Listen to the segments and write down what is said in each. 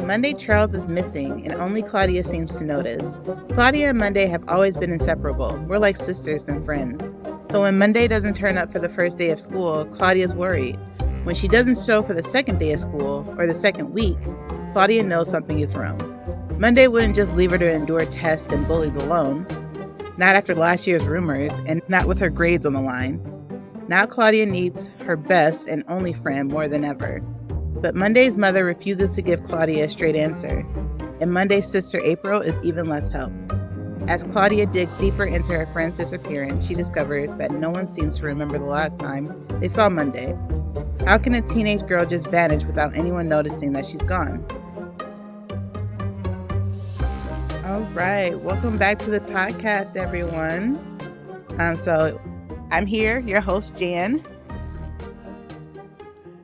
Monday Charles is missing, and only Claudia seems to notice. Claudia and Monday have always been inseparable. We're like sisters and friends. So when Monday doesn't turn up for the first day of school, Claudia's worried. When she doesn't show for the second day of school, or the second week, Claudia knows something is wrong. Monday wouldn't just leave her to endure tests and bullies alone. Not after last year's rumors, and not with her grades on the line. Now Claudia needs her best and only friend more than ever. But Monday's mother refuses to give Claudia a straight answer, and Monday's sister April is even less help. As Claudia digs deeper into her friend's disappearance, she discovers that no one seems to remember the last time they saw Monday. How can a teenage girl just vanish without anyone noticing that she's gone? All right, welcome back to the podcast, everyone. So I'm here, your host, Jan.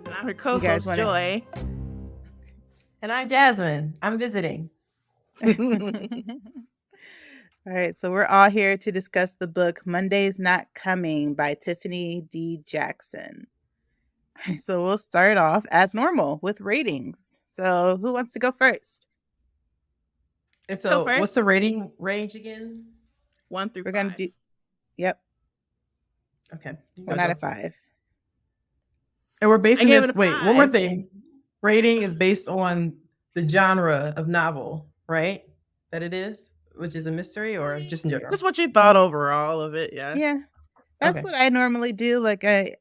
And I'm her co-host, Joy. And I'm Jasmine. I'm visiting. All right, so we're all here to discuss the book Monday's Not Coming by Tiffany D. Jackson. All right, so we'll start off as normal with ratings. So who wants to go first? And so what's the rating range again? 1 through 5. We're going to do, yep. Okay. 1 out of 5. And we're basing this, wait, one more thing. Rating is based on the genre of novel, right? That it is, which is a mystery or just in general? That's what you thought overall of it, yeah. Yeah. That's what I normally do. Like, it's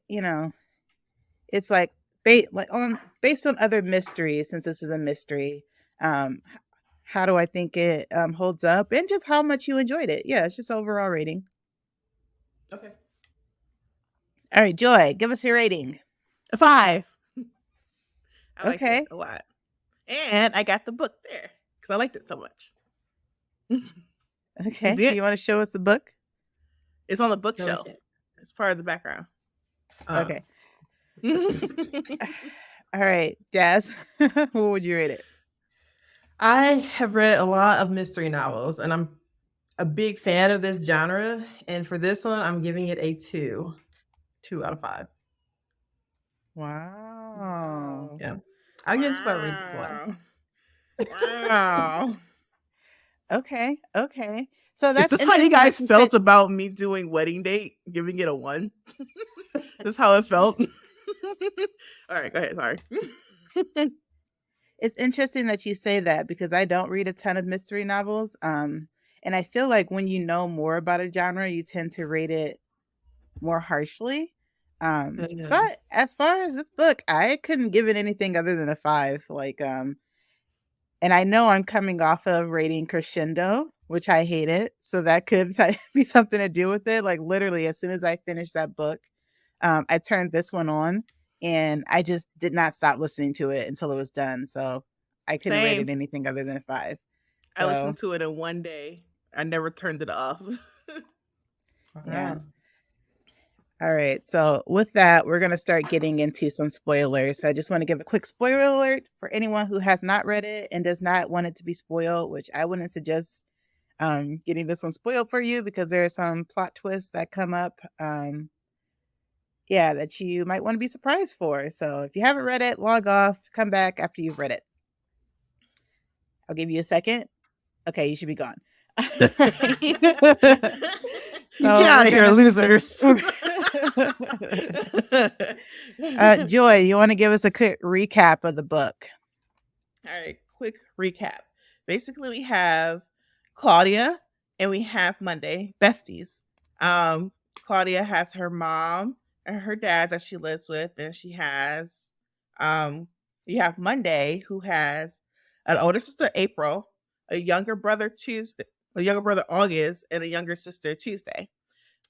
like based on other mysteries, since this is a mystery. How do I think it holds up, and just how much you enjoyed it? Yeah, it's just overall rating. Okay. All right, Joy, give us your rating. A 5. I liked Okay. it a lot. And I got the book there because I liked it so much. Okay. Do you want to show us the book? It's on the bookshelf. It's part of the background. Okay. All right, Jazz, what would you rate it? I have read a lot of mystery novels, and I'm a big fan of this genre. And for this one, I'm giving it a 2. 2 out of 5. Wow. Yeah. I'll get into my read this one. Wow. Okay. So that's is this how you guys felt about me doing Wedding Date, giving it a 1? That's how it felt. All right, go ahead. Sorry. It's interesting that you say that, because I don't read a ton of mystery novels. And I feel like when you know more about a genre, you tend to rate it more harshly. But as far as this book, I couldn't give it anything other than a 5. And I know I'm coming off of rating Crescendo, which I hated. So that could be something to do with it. Like, literally, as soon as I finished that book, I turned this one on, and I just did not stop listening to it until it was done. So I couldn't rate it anything other than a 5. So, I listened to it in one day. I never turned it off. Yeah. All right. So with that, we're going to start getting into some spoilers. So I just want to give a quick spoiler alert for anyone who has not read it and does not want it to be spoiled, which I wouldn't suggest getting this one spoiled for you, because there are some plot twists that come up. That you might want to be surprised for. So if you haven't read it, log off, come back after you've read it. I'll give you a second. Okay, you should be gone. Get out of here, losers. Joy, you want to give us a quick recap of the book? All right, quick recap. Basically, we have Claudia and we have Monday, besties. Claudia has her mom and her dad that she lives with, and she has you have Monday, who has an older sister, April, a younger brother August, and a younger sister, Tuesday.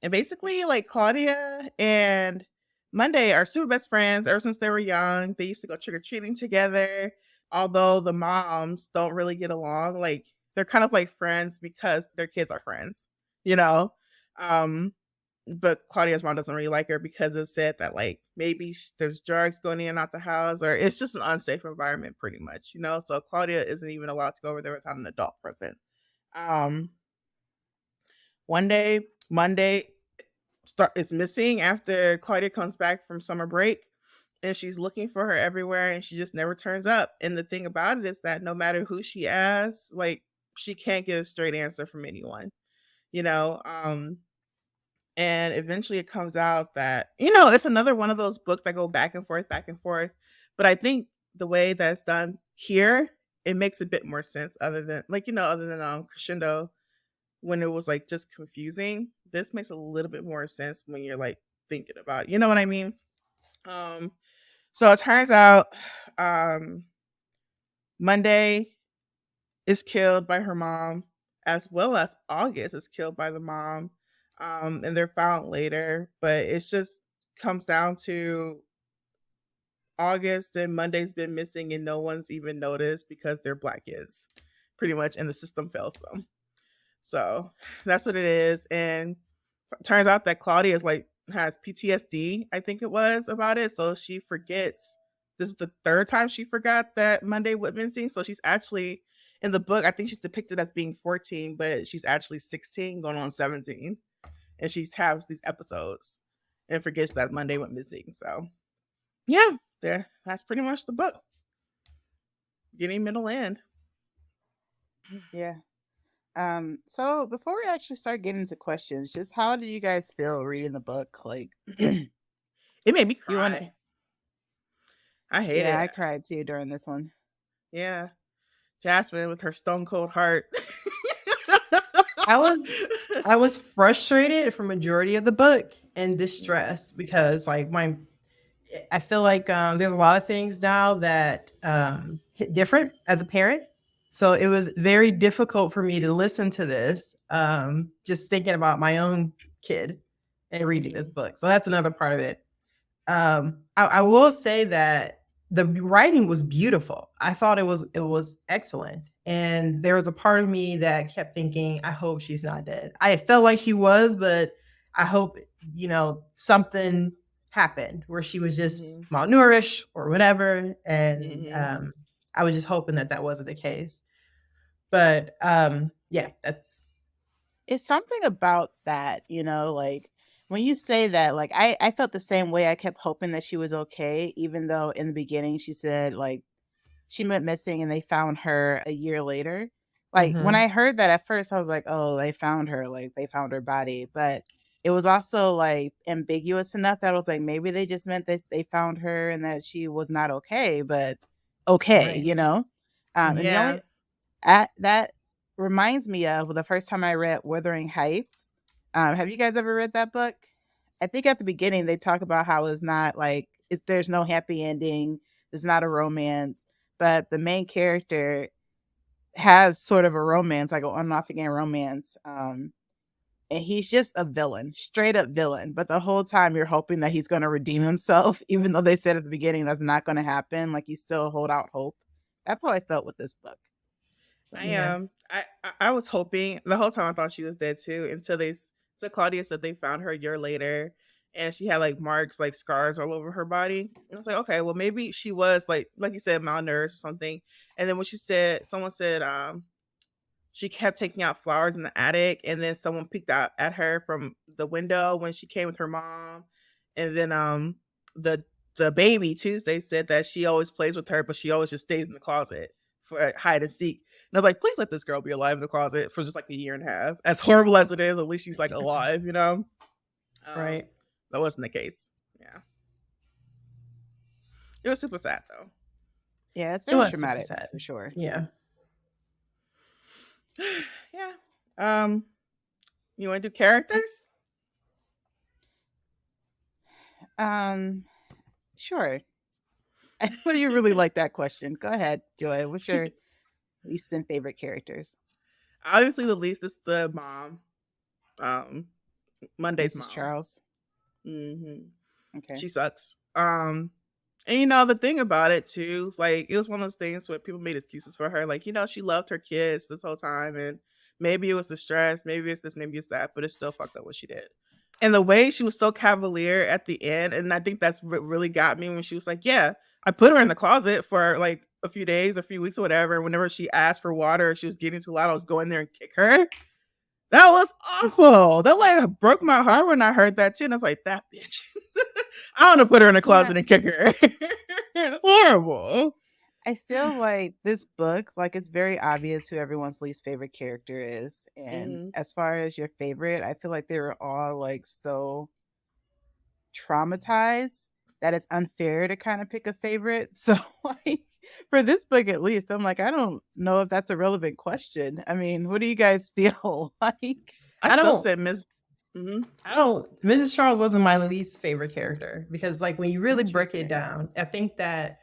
And basically, like, Claudia and Monday are super best friends ever since they were young. They used to go trick-or-treating together. Although the moms don't really get along, like, they're kind of like friends because their kids are friends, but Claudia's mom doesn't really like her because it's said that, like, maybe there's drugs going in and out the house, or it's just an unsafe environment pretty much, so Claudia isn't even allowed to go over there without an adult present. One day, Monday is missing after Claudia comes back from summer break, and she's looking for her everywhere, and she just never turns up. And the thing about it is that no matter who she asks, like, she can't get a straight answer from anyone, you know. And eventually it comes out that, it's another one of those books that go back and forth, back and forth. But I think the way that's done here, it makes a bit more sense, other than, like, other than Crescendo, when it was like just confusing. This makes a little bit more sense when you're like thinking about it. You know what I mean? Um so it turns out, um Monday is killed by her mom, as well as August is killed by the mom. And they're found later, but it's just comes down to August and Monday's been missing, and no one's even noticed because they're black kids, pretty much, and the system fails them. So that's what it is. And turns out that Claudia is like has PTSD, I think it was, about it. So she forgets. This is the third time she forgot that Monday went missing. So she's actually, in the book, I think she's depicted as being 14, but she's actually 16, going on 17. And she has these episodes and forgets that Monday went missing. So yeah, there. That's pretty much the book. Beginning, middle, end. Yeah. So before we actually start getting into questions, just how did you guys feel reading the book? Like, It made me cry. you want to? I hate it. Yeah, I cried too during this one. Yeah, Jasmine with her stone cold heart. I was frustrated for majority of the book and distressed because like I feel like there's a lot of things now that hit different as a parent. So it was very difficult for me to listen to this, just thinking about my own kid and reading this book. So that's another part of it. I will say that the writing was beautiful. I thought it was excellent. And there was a part of me that kept thinking, I hope she's not dead. I felt like she was, but I hope, something happened where she was just malnourished or whatever. And I was just hoping that wasn't the case. But yeah, it's something about that, like when you say that, like I felt the same way. I kept hoping that she was okay, even though in the beginning she said like she went missing and they found her a year later. Like when I heard that at first, I was like, oh, they found her, like they found her body. But it was also like ambiguous enough that I was like, maybe they just meant that they found her and that she was not okay, but okay, right. And the only that reminds me of the first time I read Wuthering Heights. Have you guys ever read that book? I think at the beginning they talk about how it's not like there's no happy ending. It's not a romance, but the main character has sort of a romance, like an on and off again romance. And he's just a villain, straight up villain. But the whole time you're hoping that he's going to redeem himself, even though they said at the beginning that's not going to happen. Like you still hold out hope. That's how I felt with this book. I was hoping the whole time. I thought she was dead too, until Claudia said they found her a year later, and she had like marks, like scars all over her body. And I was like, okay, well maybe she was like you said, malnourished or something. And then when someone said she kept taking out flowers in the attic, and then someone peeked out at her from the window when she came with her mom. And then the baby Tuesday said that she always plays with her, but she always just stays in the closet for hide and seek. And I was like, please let this girl be alive in the closet for just like a year and a half. As horrible as it is, at least she's like alive, Right. That wasn't the case. Yeah. It was super sad though. Yeah, it's very traumatic for sure. Yeah. Yeah. You want to do characters? Sure. I know you really like that question. Go ahead, Joy. What's your least and favorite characters? Obviously, the least is the mom. Monday's Mrs. mom. Charles. Okay. She sucks. And the thing about it too, like it was one of those things where people made excuses for her. Like, she loved her kids this whole time, and maybe it was the stress, maybe it's this, maybe it's that, but it's still fucked up what she did. And the way she was so cavalier at the end, and I think that's what really got me when she was like, yeah, I put her in the closet for like a few days, a few weeks or whatever. Whenever she asked for water, she was getting too loud, I was going there and kick her. That was awful. That like broke my heart when I heard that too. And I was like, that bitch. I want to put her in a closet Yeah. and kick her. It's horrible. I feel like this book, like it's very obvious who everyone's least favorite character is. And Hmm. as far as your favorite, I feel like they were all like so traumatized that it's unfair to kind of pick a favorite. So like for this book at least, I'm like, I don't know if that's a relevant question. I mean, what do you guys feel like? I I still don't said Miss. Hmm. I don't Mrs. Charles wasn't my least favorite character because like when you really break it Interesting. down, I think that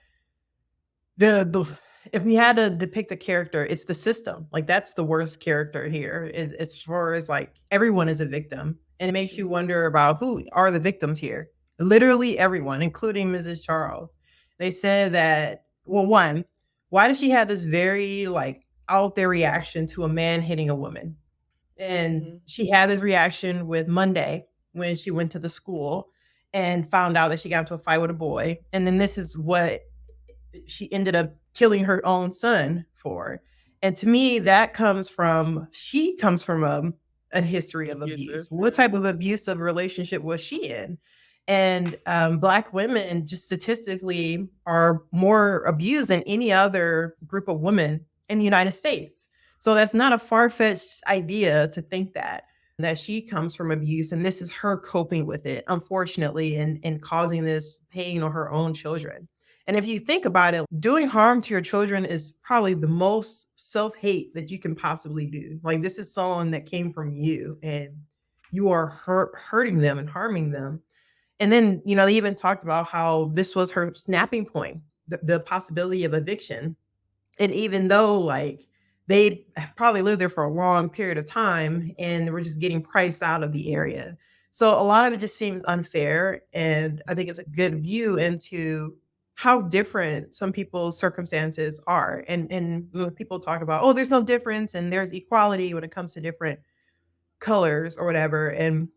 the if we had to depict a character, it's the system. Like that's the worst character here. As far as like everyone is a victim, and it makes you wonder about who are the victims here. Literally everyone, including Mrs. Charles. They said that well, one, why does she have this very like out there reaction to a man hitting a woman? And Hmm. she had this reaction with Monday when she went to the school and found out that she got into a fight with a boy. And then this is what she ended up killing her own son for. And to me, that she comes from a history of abuse. Abusive. What type of abusive relationship was she in? And Black women, just statistically, are more abused than any other group of women in the United States. So that's not a far fetched idea to think that she comes from abuse and this is her coping with it, unfortunately, and causing this pain on her own children. And if you think about it, doing harm to your children is probably the most self hate that you can possibly do. Like, this is someone that came from you and you are hurting them and harming them. And then, they even talked about how this was her snapping point, the possibility of eviction. And even though, like, they probably lived there for a long period of time and they were just getting priced out of the area. So a lot of it just seems unfair. And I think it's a good view into how different some people's circumstances are. And when people talk about, oh, there's no difference and there's equality when it comes to different colors or whatever. And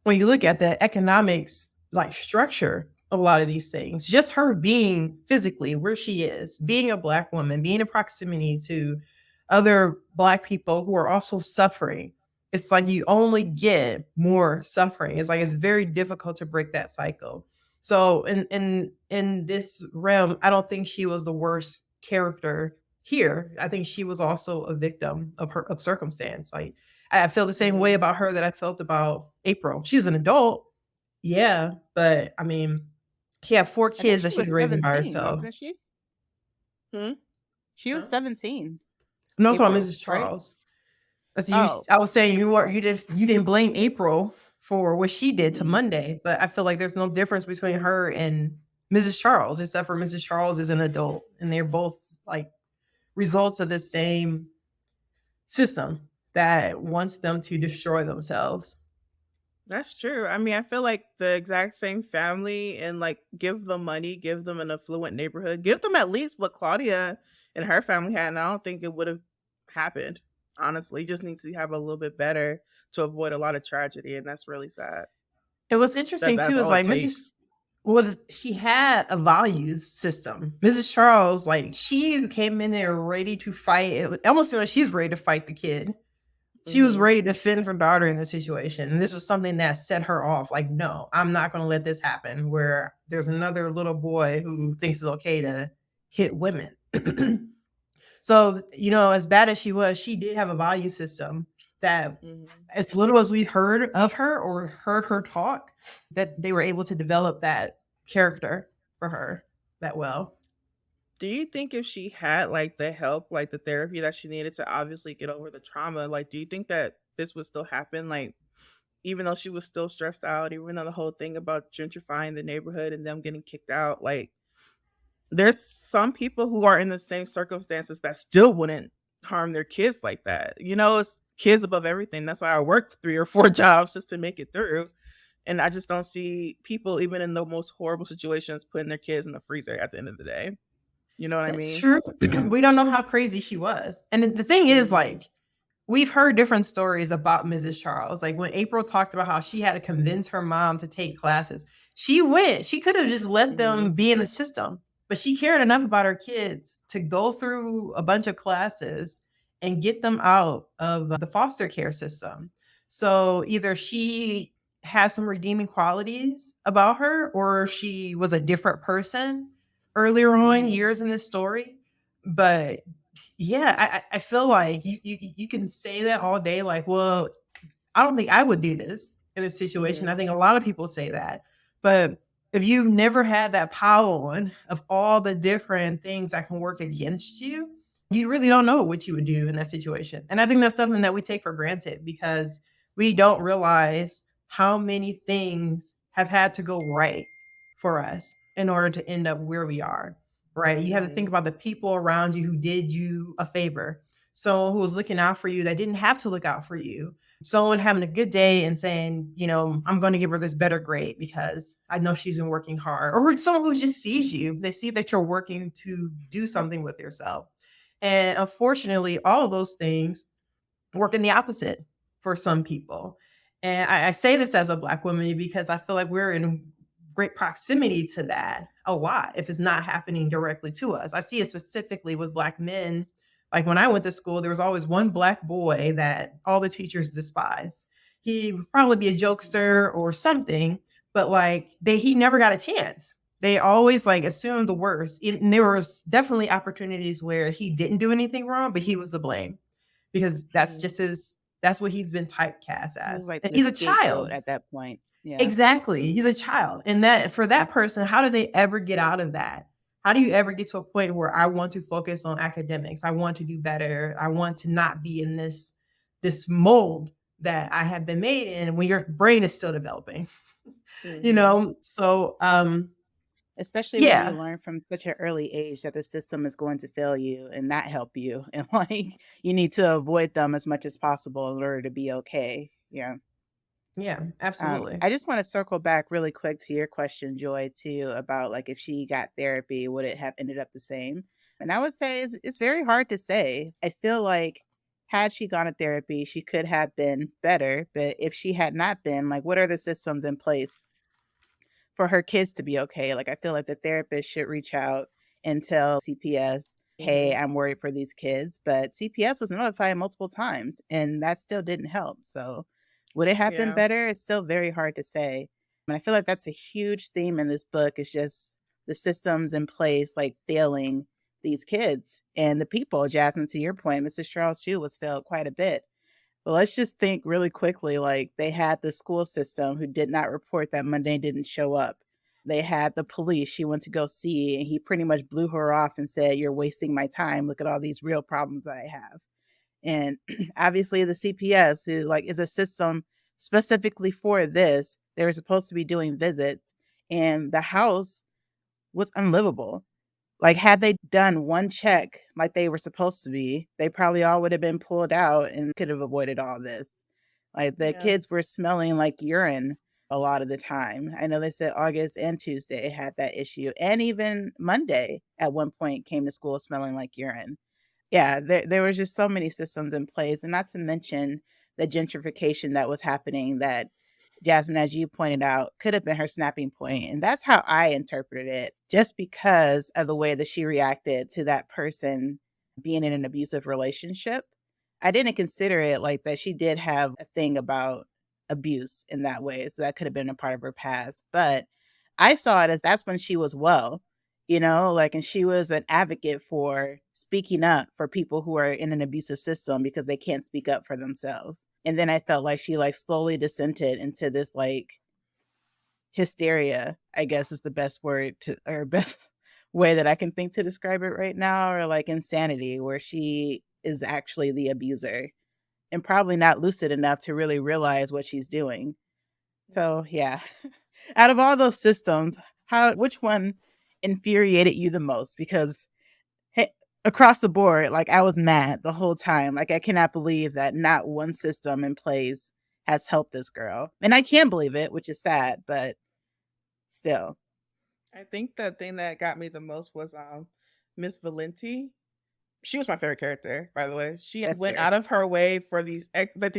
when you look at the economics, like structure of a lot of these things, just her being physically where she is, being a Black woman, being in proximity to other Black people who are also suffering, it's like you only get more suffering. It's like it's very difficult to break that cycle. So in this realm, I don't think she was the worst character here. I think she was also a victim of circumstance. Like I feel the same way Hmm. about her that I felt about April. She was an adult, yeah, but I mean, she had 4 I think kids she that she was was raising by 17, herself. wasn't she? Hmm. She was Huh? 17, I'm not talking about April, Mrs. right? Charles. That's you. Oh. I was saying you didn't blame April for what she did to Mm-mm. Monday, but I feel like there's no difference between her and Mrs. Charles, except for Mrs. Charles is an adult, and they're both like results of the same system that wants them to destroy themselves. That's true. I mean, I feel like the exact same family and like give them money, give them an affluent neighborhood, give them at least what Claudia and her family had, and I don't think it would have happened. Honestly, you just need to have a little bit better to avoid a lot of tragedy, and that's really sad. And what's That interesting that's too is all it like Mrs. takes. was she had a values system. Mrs. Charles, like she came in there ready to fight. It almost seemed like she's ready to fight the kid. She was Hmm. ready to defend her daughter in this situation. And this was something that set her off. Like, no, I'm not going to let this happen where there's another little boy who thinks it's okay to hit women. So, as bad as she was, she did have a value system that, Hmm. as little as we heard of her or heard her talk, that they were able to develop that character for her that well. Do you think if she had like the help, like the therapy that she needed to obviously get over the trauma, like do you think that this would still happen? Like even though she was still stressed out, even though the whole thing about gentrifying the neighborhood and them getting kicked out, like there's some people who are in the same circumstances that still wouldn't harm their kids like that. It's kids above everything. That's why I worked 3 or 4 jobs just to make it through. And I just don't see people, even in the most horrible situations, putting their kids in the freezer at the end of the day. You know what I That's mean? true. We don't know how crazy she was. And the thing is, Hmm. like, we've heard different stories about Mrs. Charles. Like when April talked about how she had to convince her mom to take classes, she went. She could have just let them Hmm. be in the system, but she cared enough about her kids to go through a bunch of classes and get them out of the foster care system. So either she has some redeeming qualities about her, or she was a different person earlier on years in this story. But yeah, I feel like you can say that all day, like, well, I don't think I would do this in a situation. I think a lot of people say that. But if you've never had that power on of all the different things that can work against you, you really don't know what you would do in that situation. And I think that's something that we take for granted because we don't realize how many things have had to go right for us in order to end up where we are. Right. You have to think about the people around you who did you a favor. Someone who was looking out for you that didn't have to look out for you. Someone having a good day and saying, you know, I'm going to give her this better grade because I know she's been working hard. Or someone who just sees you, they see that you're working to do something with yourself. And unfortunately, all of those things work in the opposite for some people. And I say this as a Black woman because I feel like we're in great proximity to that a lot if it's not happening directly to us. I see it specifically with Black men. Like when I went to school, there was always one Black boy that all the teachers despised. He would probably be a jokester or something, but like he never got a chance. They always like assumed the worst. And there was definitely opportunities where he didn't do anything wrong, but he was the blame because that's just that's what he's been typecast as. Like And the he's a scapegoat child. at that point. Yeah. Exactly. He's a child. And that for that person, how do they ever get out of that? How do you ever get to a point where I want to focus on academics? I want to do better. I want to not be in this mold that I have been made in when your brain is still developing. You know? So especially when you learn from such an early age that the system is going to fail you and not help you. And like you need to avoid them as much as possible in order to be okay. Yeah. Yeah, absolutely. I just want to circle back really quick to your question, Joy, too, about like if she got therapy, would it have ended up the same? And I would say it's very hard to say. I feel like had she gone to therapy, she could have been better. But if she had not been, like, what are the systems in place for her kids to be okay? Like, I feel like the therapist should reach out and tell CPS, hey, I'm worried for these kids. But CPS was notified multiple times and that still didn't help. So would it have been better? It's still very hard to say. And I feel like that's a huge theme in this book is just the systems in place, like failing these kids and the people. Jasmine, to your point, Mrs. Charles too was failed quite a bit. But let's just think really quickly, like they had the school system who did not report that Monday didn't show up. They had the police she went to go see, and he pretty much blew her off and said, you're wasting my time. Look at all these real problems I have. And obviously the CPS is a system specifically for this. They were supposed to be doing visits, and the house was unlivable. Like, had they done one check like they were supposed to be, they probably all would have been pulled out and could have avoided all this. Like, the kids were smelling like urine a lot of the time. I know they said August and Tuesday had that issue. And even Monday at one point came to school smelling like urine. Yeah, there was just so many systems in place. And not to mention the gentrification that was happening that Jasmine, as you pointed out, could have been her snapping point. And that's how I interpreted it, just because of the way that she reacted to that person being in an abusive relationship. I didn't consider it like that she did have a thing about abuse in that way. So that could have been a part of her past. But I saw it as that's when she was well, and she was an advocate for speaking up for people who are in an abusive system because they can't speak up for themselves. And then I felt like she slowly descended into this hysteria, I guess is the best word or best way that I can think to describe it right now, or insanity, where she is actually the abuser and probably not lucid enough to really realize what she's doing. So yeah, out of all those systems, which one infuriated you the most? Because across the board, I was mad the whole time. I cannot believe that not one system in place has helped this girl. And I can believe it, which is sad, but still. I think the thing that got me the most was Miss Valenti. She was my favorite character, by the way. She went out of her way for these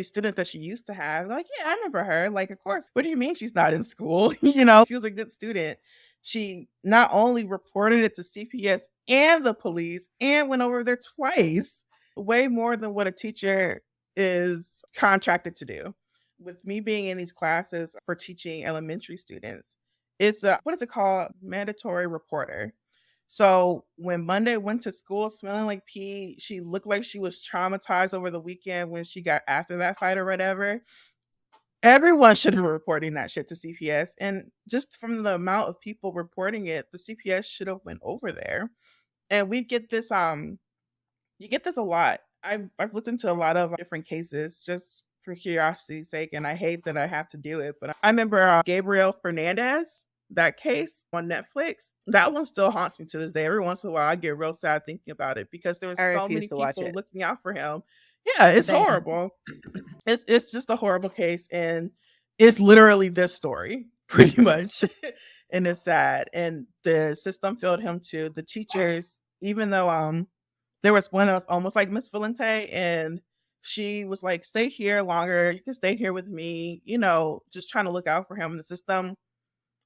students that she used to have. Like, yeah, I remember her. Like, of course. What do you mean she's not in school? She was a good student. She not only reported it to CPS and the police and went over there twice, way more than what a teacher is contracted to do. with me being in these classes for teaching elementary students, it's a, what is it called? Mandatory reporter. So when Monday went to school smelling like pee, she looked like she was traumatized over the weekend when she got after that fight or whatever. Everyone should be reporting that shit to CPS. And just from the amount of people reporting it, the CPS should have went over there. And we get this you get this a lot. I've looked into a lot of different cases just for curiosity's sake, and I hate that I have to do it. But I remember Gabriel Fernandez, that case on Netflix. That one still haunts me to this day. Every once in a while, I get real sad thinking about it because there were I so refuse many to watch people it. looking out for him. Yeah, it's Same. horrible. It's just a horrible case, and it's literally this story pretty much. And it's sad. And the system failed him too. The teachers, even though there was one that was almost like Miss Valente, and she was like, stay here longer, you can stay here with me, you know, just trying to look out for him. And the system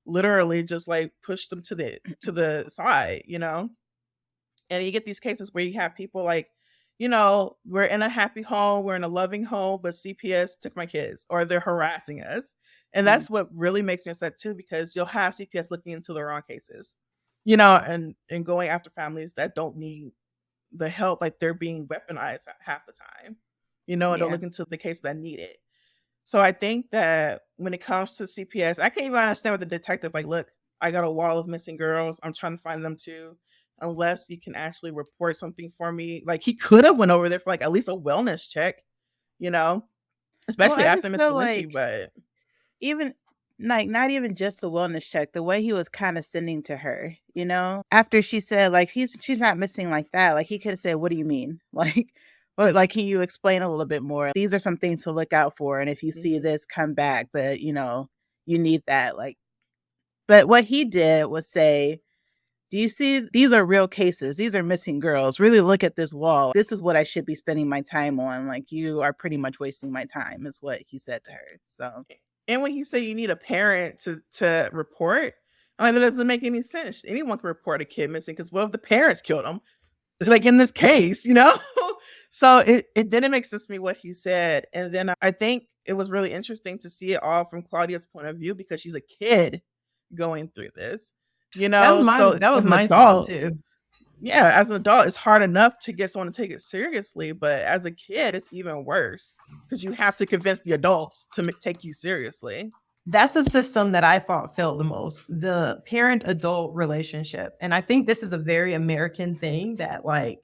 literally just like pushed them to the side, you know. And you get these cases where you have people like, you know, we're in a happy home, we're in a loving home, but CPS took my kids or they're harassing us. And that's what really makes me upset too, because you'll have CPS looking into the wrong cases, you know, and going after families that don't need the help, like they're being weaponized half the time, you know, and don't Yeah. look into the case that need it. So I think that when it comes to CPS, I can't even understand with the detective, like, look, I got a wall of missing girls. I'm trying to find them too. Unless you can actually report something for me. Like he could have went over there for like at least a wellness check, you know, Well, especially I after just Miss feel Valenti, like but even like not even just the wellness check, the way he was kind of sending to her, you know, after she said like she's not missing like that, like he could have said, what do you mean? Like, or like, can you explain a little bit more? These are some things to look out for, and if you see this, come back, but you know, you need that. Like, but what he did was say, do you see, these are real cases, these are missing girls, really look at this wall, this is what I should be spending my time on, like you are pretty much wasting my time, is what he said to her. So and when you say you need a parent to report, I'm like, that doesn't make any sense. Anyone can report a kid missing because what if the parents killed them? Like in this case, you know? So it didn't make sense to me what he said. And then I think it was really interesting to see it all from Claudia's point of view because she's a kid going through this, you know? So That was as an my thought adult, too. yeah, as an adult, it's hard enough to get someone to take it seriously. But as a kid, it's even worse because you have to convince the adults to take you seriously. That's the system that I thought failed the most, the parent adult relationship. And I think this is a very American thing that like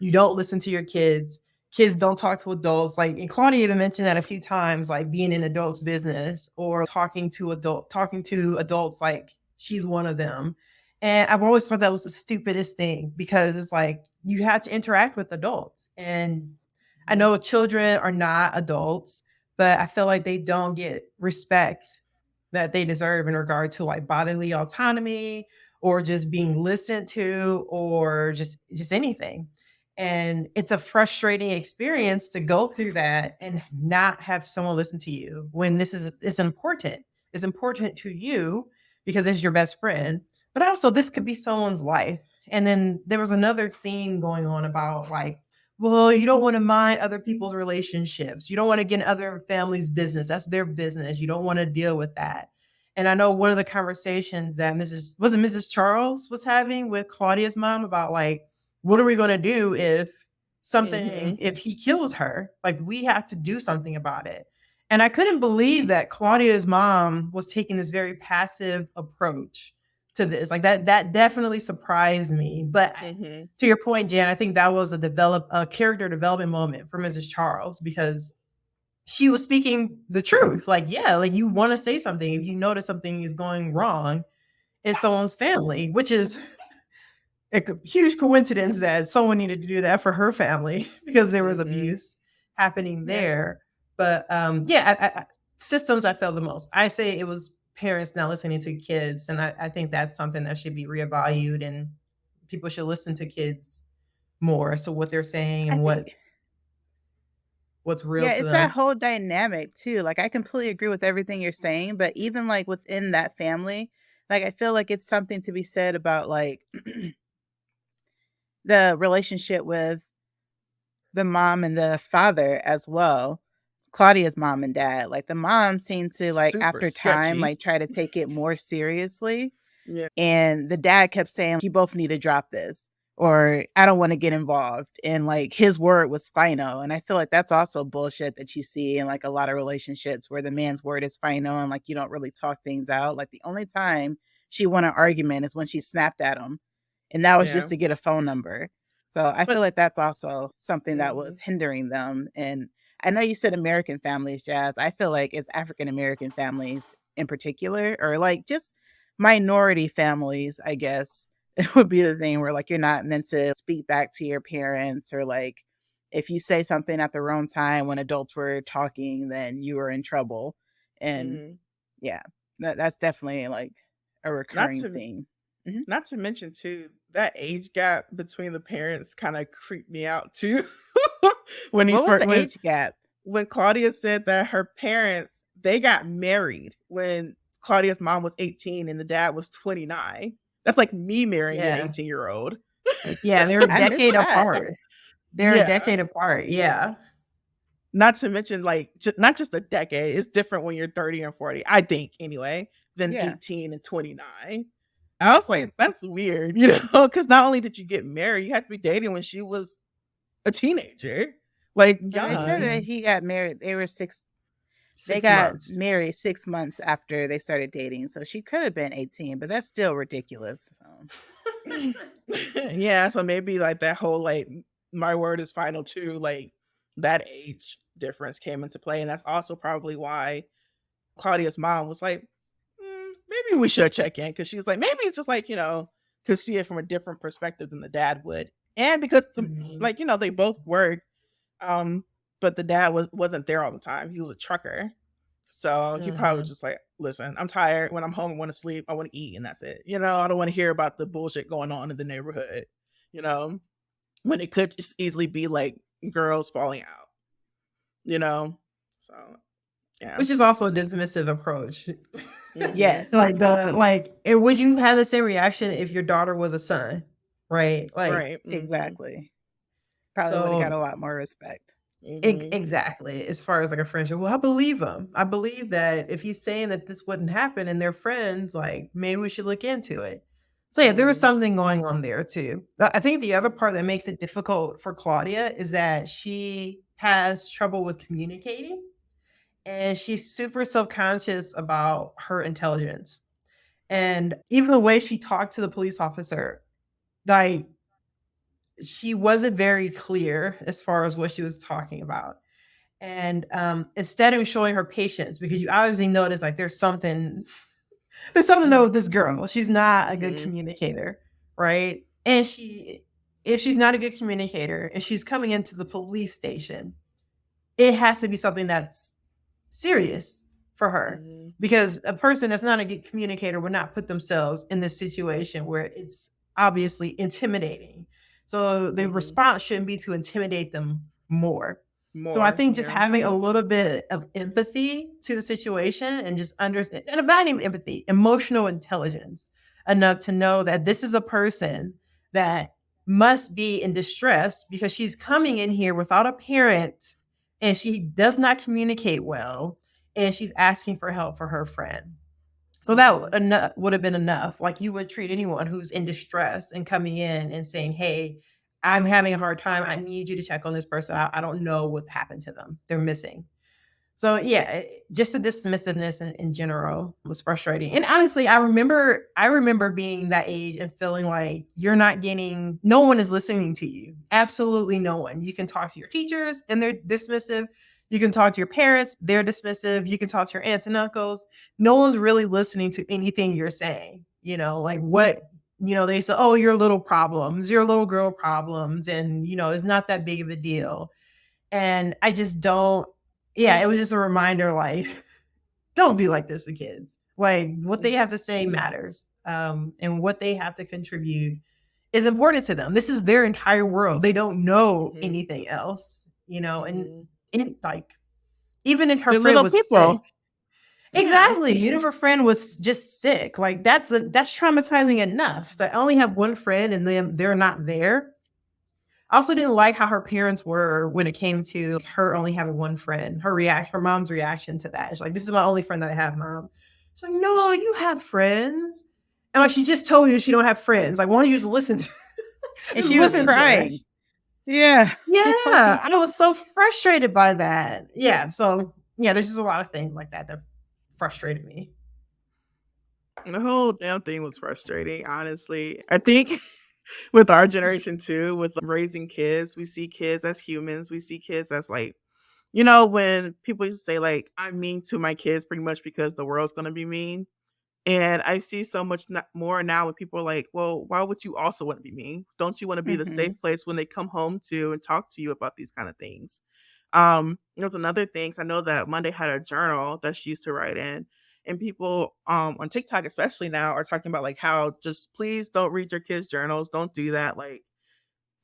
you don't listen to your kids. Kids don't talk to adults. Like, and Claudia even mentioned that a few times, like being in adults' business or talking to adults like she's one of them. And I've always thought that was the stupidest thing because it's like you have to interact with adults. And I know children are not adults, but I feel like they don't get respect that they deserve in regard to like bodily autonomy or just being listened to or just anything. And it's a frustrating experience to go through that and not have someone listen to you when this is it's important. It's important to you because it's your best friend, but also this could be someone's life. And then there was another theme going on about like, well, you don't want to mind other people's relationships. You don't want to get in other families' business. That's their business. You don't want to deal with that. And I know one of the conversations that Mrs. Charles was having with Claudia's mom about like, what are we going to do if if he kills her? Like, we have to do something about it. And I couldn't believe that Claudia's mom was taking this very passive approach to this. Like that definitely surprised me. But to your point, Jan, I think that was a character development moment for Mrs. Charles because she was speaking the truth. Like, yeah, like you want to say something if you notice something is going wrong in someone's family, which is a huge coincidence that someone needed to do that for her family because there was abuse happening there. But systems I felt the most. I say it was parents not listening to kids, and I think that's something that should be reevaluated, and people should listen to kids more. So what they're saying I and think, what's real yeah, to it's that them. whole dynamic too. Like I completely agree with everything you're saying, but even like within that family, like I feel like it's something to be said about like the relationship with the mom and the father as well. Claudia's mom and dad. Like the mom seemed to like Super after time sketchy. like try to take it more seriously. Yeah. And the dad kept saying, you both need to drop this, or I don't want to get involved. And like his word was final. And I feel like that's also bullshit that you see in like a lot of relationships where the man's word is final and like you don't really talk things out. Like the only time she won an argument is when she snapped at him. And that was Yeah. just to get a phone number. So I feel But like that's also something that was mhm. hindering them. And I know you said American families, Jazz. I feel like it's African American families in particular, or like just minority families, I guess, it would be the thing where like you're not meant to speak back to your parents, or like if you say something at the wrong time when adults were talking, then you were in trouble. And Mhm. yeah, that's definitely like a Not recurring to thing. Mhm. not to mention too, that age gap between the parents kind of creeped me out too. when he What was first the age gap? when Claudia said that her parents, they got married when Claudia's mom was 18 and the dad was 29. That's like me marrying an Yeah. 18-year-old. Yeah, they're a I missed decade that. apart. They're a Yeah. decade apart. Yeah. Not to mention like not just a decade. It's different when you're 30 and 40, I think anyway, than Yeah. 18 and 29. I was like, that's weird, you know, because not only did you get married, you had to be dating when she was a teenager, like But they said young, that he got married. They got 6 months. married 6 months after they started dating. So she could have been 18, but that's still ridiculous. So. Yeah, so maybe like that whole like my word is final too, like that age difference came into play. And that's also probably why Claudia's mom was like, maybe we should check in. Cause she was like, maybe it's just like, could see it from a different perspective than the dad would. And because Mhm. like, they both worked. But the dad wasn't there all the time. He was a trucker. So he probably was Mhm. just like, listen, I'm tired. When I'm home, I want to sleep. I want to eat, and that's it. I don't want to hear about the bullshit going on in the neighborhood. You know, when it could just easily be like girls falling out. So yeah. Which is also a dismissive approach. Yes. Would you have the same reaction if your daughter was a son? Right? Like, Right. Exactly. Probably would have got so a lot more respect. exactly. As far as like a friendship, well, I believe him. I believe that if he's saying that this wouldn't happen and they're friends, like maybe we should look into it. So yeah, there was something going on there too. I think the other part that makes it difficult for Claudia is that she has trouble with communicating, and she's super self-conscious about her intelligence. And even the way she talked to the police officer, like she wasn't very clear as far as what she was talking about. And instead of showing her patience, because you obviously notice like there's something though with this girl. She's not a good communicator, right? And if she's not a good communicator and she's coming into the police station, it has to be something that's serious for her, because a person that's not a good communicator would not put themselves in this situation where it's obviously intimidating. So the response shouldn't be to intimidate them more. So I think just having a little bit of empathy to the situation and just understand, and not even empathy, emotional intelligence enough to know that this is a person that must be in distress because she's coming in here without a parent and she does not communicate well, and she's asking for help for her friend. So that would have been enough. Like you would treat anyone who's in distress and coming in and saying, hey, I'm having a hard time. I need you to check on this person. I don't know what happened to them. They're missing. So yeah, just the dismissiveness in general was frustrating. And honestly, I remember being that age and feeling like no one is listening to you. Absolutely no one. You can talk to your teachers and they're dismissive. You can talk to your parents, they're dismissive. You can talk to your aunts and uncles. No one's really listening to anything you're saying. Like what, they say, oh, your little problems, your little girl problems, and it's not that big of a deal. And I just don't, it was just a reminder, like, don't be like this with kids. Like, what they have to say matters. And what they have to contribute is important to them. This is their entire world. They don't know anything else, and like, even if her friend was sick. Exactly. Even if her friend was just sick, like that's traumatizing enough. To only have one friend and they're not there. I also didn't like how her parents were when it came to her only having one friend. Her mom's reaction to that. She's like, "This is my only friend that I have, mom." She's like, "No, you have friends." And like, she just told you she don't have friends. Like, why don't you just listen? And Just she was listen to her. crying. Yeah. Yeah, I was so frustrated by that. Yeah, so yeah, there's just a lot of things like that that frustrated me. The whole damn thing was frustrating, honestly. I think with our generation too, with raising kids, we see kids as humans. We see kids as like, when people used to say like, I'm mean to my kids pretty much because the world's gonna be mean. And I see so much more now when people are like, well, why would you also want to be mean? Don't you want to be the safe Mhm. place when they come home to and talk to you about these kind of things? There's another thing. I know that Monday had a journal that she used to write in, and people on TikTok especially now are talking about like how just please don't read your kids' journals. Don't do that. Like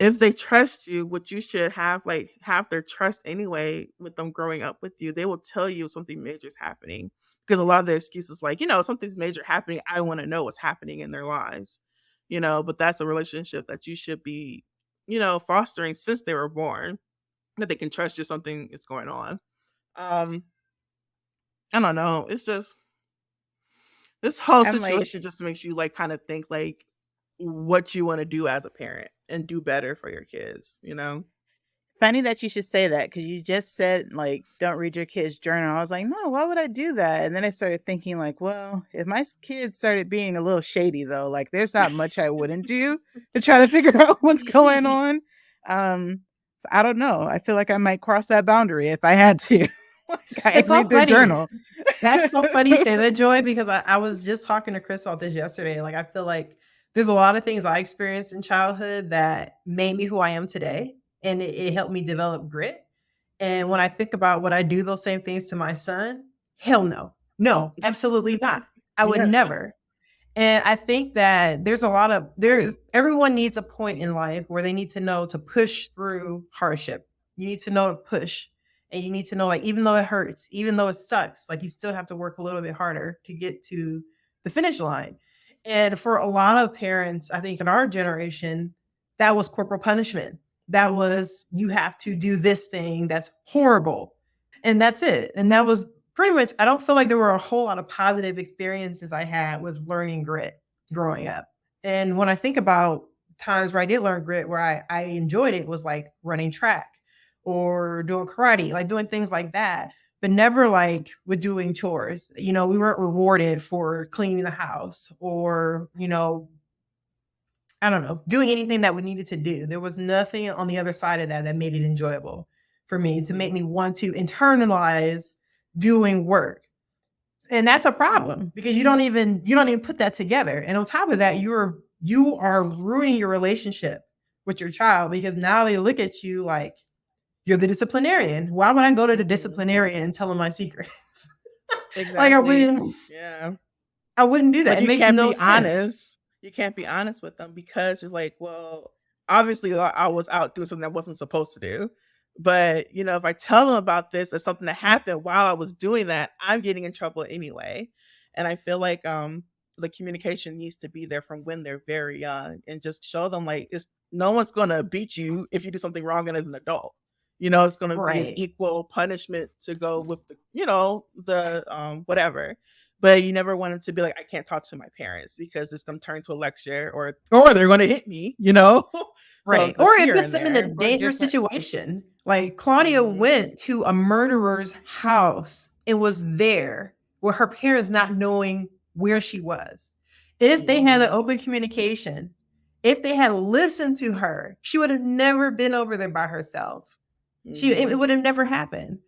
if they trust you, what you should have their trust anyway with them growing up with you. They will tell you if something major is happening. Because a lot of their excuses like, something's major happening. I want to know what's happening in their lives. But that's a relationship that you should be, fostering since they were born that they can trust you something is going on. Um, I don't know. It's just this whole I'm like, situation just makes you like kind of think like what you want to do as a parent and do better for your kids. funny that you should say that because you just said, like, don't read your kid's journal. I was like, no, why would I do that? And then I started thinking, like, well, if my kids started being a little shady, though, like, there's not much I wouldn't do to try to figure out what's going on. So I don't know. I feel like I might cross that boundary if I had to. Like, I It's so read their funny. journal. That's so funny you say that, Joy, because I was just talking to Chris about this yesterday. Like, I feel like there's a lot of things I experienced in childhood that made me who I am today, and it helped me develop grit. And when I think about would I do those same things to my son? Hell no. No, absolutely not. I would Yeah. never. And I think that everyone needs a point in life where they need to know to push through hardship. You need to know to push. And you need to know, like, even though it hurts, even though it sucks, like, you still have to work a little bit harder to get to the finish line. And for a lot of parents, I think in our generation, that was corporal punishment. That was, you have to do this thing that's horrible. And that's it. And that was pretty much, I don't feel like there were a whole lot of positive experiences I had with learning grit growing up. And when I think about times where I did learn grit, where I enjoyed it, was like running track or doing karate, like doing things like that, but never like with doing chores. We weren't rewarded for cleaning the house or, I don't know, doing anything that we needed to do. There was nothing on the other side of that that made it enjoyable for me to make me want to internalize doing work. And that's a problem because you don't even put that together. And on top of that, you are ruining your relationship with your child because now they look at you like you're the disciplinarian. Why would I go to the disciplinarian and tell him my secrets? Like Exactly. Yeah. I wouldn't do that. But It you makes can't no be sense. honest. You can't be honest with them because you're like, well, obviously I was out doing something I wasn't supposed to do. But, if I tell them about this as something that happened while I was doing that, I'm getting in trouble anyway. And I feel like the communication needs to be there from when they're very young and just show them like it's no one's gonna beat you if you do something wrong and as an adult. It's gonna be an Right. equal punishment to go with the whatever, but you never wanted to be like, I can't talk to my parents because it's going to turn to a lecture or they're going to hit me. So Right. it's the Or it fear puts in them in a there, but dangerous just like, situation. Like Claudia mhm, went to a murderer's house and was there with her parents not knowing where she was. If they had an mhm, open communication, if they had listened to her, she would have never been over there by herself. It mhm, would have never happened.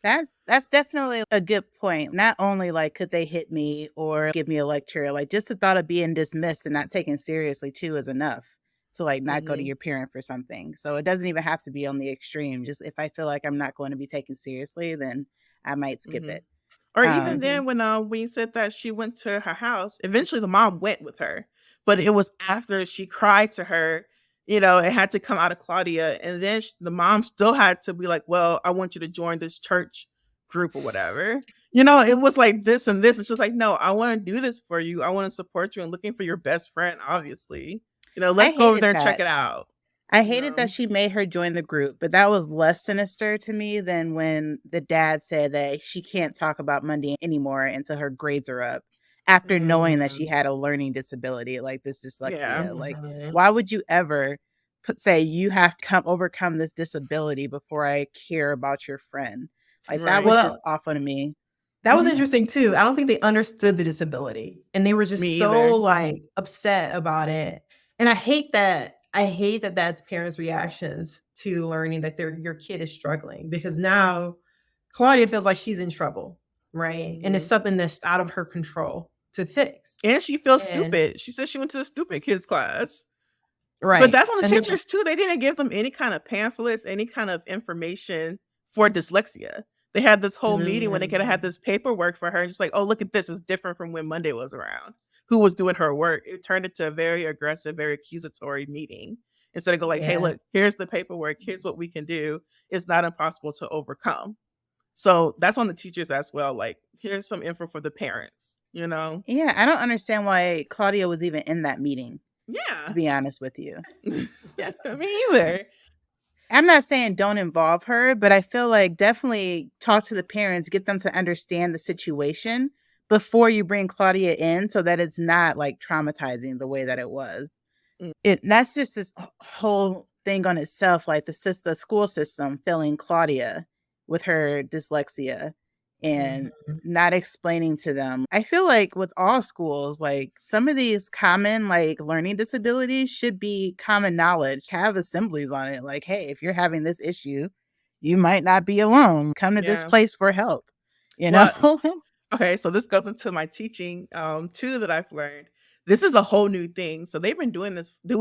That's definitely a good point. Not only like could they hit me or give me a lecture, like just the thought of being dismissed and not taken seriously too is enough to like not go to mhm, your parent for something. So it doesn't even have to be on the extreme. Just if I feel like I'm not going to be taken seriously, then I might skip mhm. it. Or even Um, then, when you said that she went to her house, eventually the mom went with her, but it was after she cried to her. It had to come out of Claudia, and then the mom still had to be like, "Well, I want you to join this church group or whatever." It was like this and this. It's just like, no, I want to do this for you. I want to support you and looking for your best friend. Obviously, I let's go over hated there and check that. it out. I hated that she made her join the group, but that was less sinister to me than when the dad said that she can't talk about Monday anymore until her grades are up after knowing that she had a learning disability like this dyslexia. Like, why would you ever say you have to overcome this disability before I care about your friend? Like, that was just awful to me. That was interesting too. I don't think they understood the disability and they were just so like upset about it. And I hate that. I hate that that's parents' reactions to learning that your kid is struggling, because now Claudia feels like she's in trouble, right? And it's something that's out of her control to fix. And she feels stupid. She said she went to the stupid kids class. Right. But that's on the teachers too. They didn't give them any kind of pamphlets, any kind of information for dyslexia. They had this whole meeting when they could have had this paperwork for her, and just like, oh, look at this. It's different from when Monday was around. Who was doing her work? It turned into a very aggressive, very accusatory meeting. Instead of go like, hey, look, here's the paperwork. Here's what we can do. It's not impossible to overcome. So that's on the teachers as well. Like, here's some info for the parents, you know? Yeah, I don't understand why Claudia was even in that meeting. Yeah. To be honest with you. Yeah, me either. I'm not saying don't involve her, but I feel like definitely talk to the parents, get them to understand the situation before you bring Claudia in so that it's not like traumatizing the way that it was. That's just this whole thing on itself, like the school system failing Claudia with her dyslexia and not explaining to them. I feel like with all schools, like some of these common like learning disabilities should be common knowledge, have assemblies on it. Like, hey, if you're having this issue, you might not be alone. Come to this place for help, you know? Okay, so this goes into my teaching too that I've learned. This is a whole new thing. So they've been do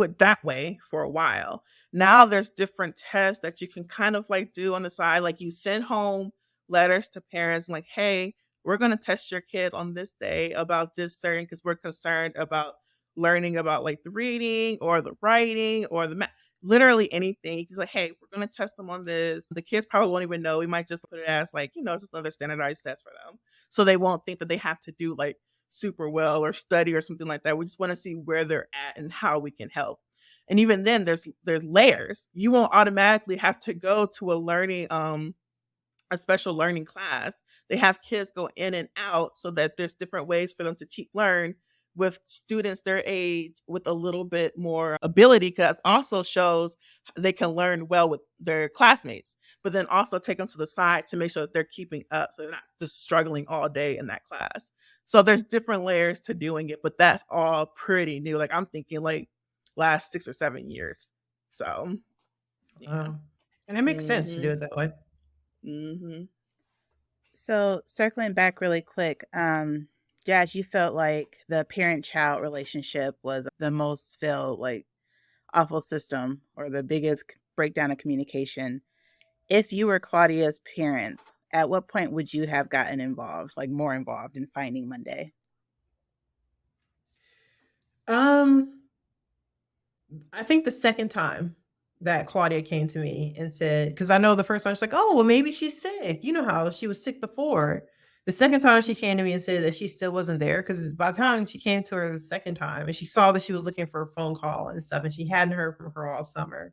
it that way for a while. Now there's different tests that you can kind of like do on the side. Like you send home letters to parents like, hey, we're going to test your kid on this day about this certain, because we're concerned about learning about like the reading or the writing or the math, literally anything. He's like, hey, we're going to test them on this. The kids probably won't even know. We might just put it as like, just another standardized test for them. So they won't think that they have to do like super well or study or something like that. We just want to see where they're at and how we can help. And even then there's layers. You won't automatically have to go to a special learning class. They have kids go in and out so that there's different ways for them to learn with students their age with a little bit more ability, because also shows they can learn well with their classmates, but then also take them to the side to make sure that they're keeping up so they're not just struggling all day in that class. So there's different layers to doing it, but that's all pretty new. Like I'm thinking like last 6 or 7 years. So yeah. And it makes sense to do it that way. So circling back really quick, Jazz, you felt like the parent-child relationship was the most failed, like awful system or the biggest breakdown of communication. If you were Claudia's parents, at what point would you have gotten involved, like more involved in finding Monday? I think the second time that Claudia came to me and said, because I know the first time she's like, oh, well, maybe she's sick. You know how she was sick before. The second time she came to me and said that she still wasn't there, because by the time she came to her the second time and she saw that she was looking for a phone call and stuff and she hadn't heard from her all summer,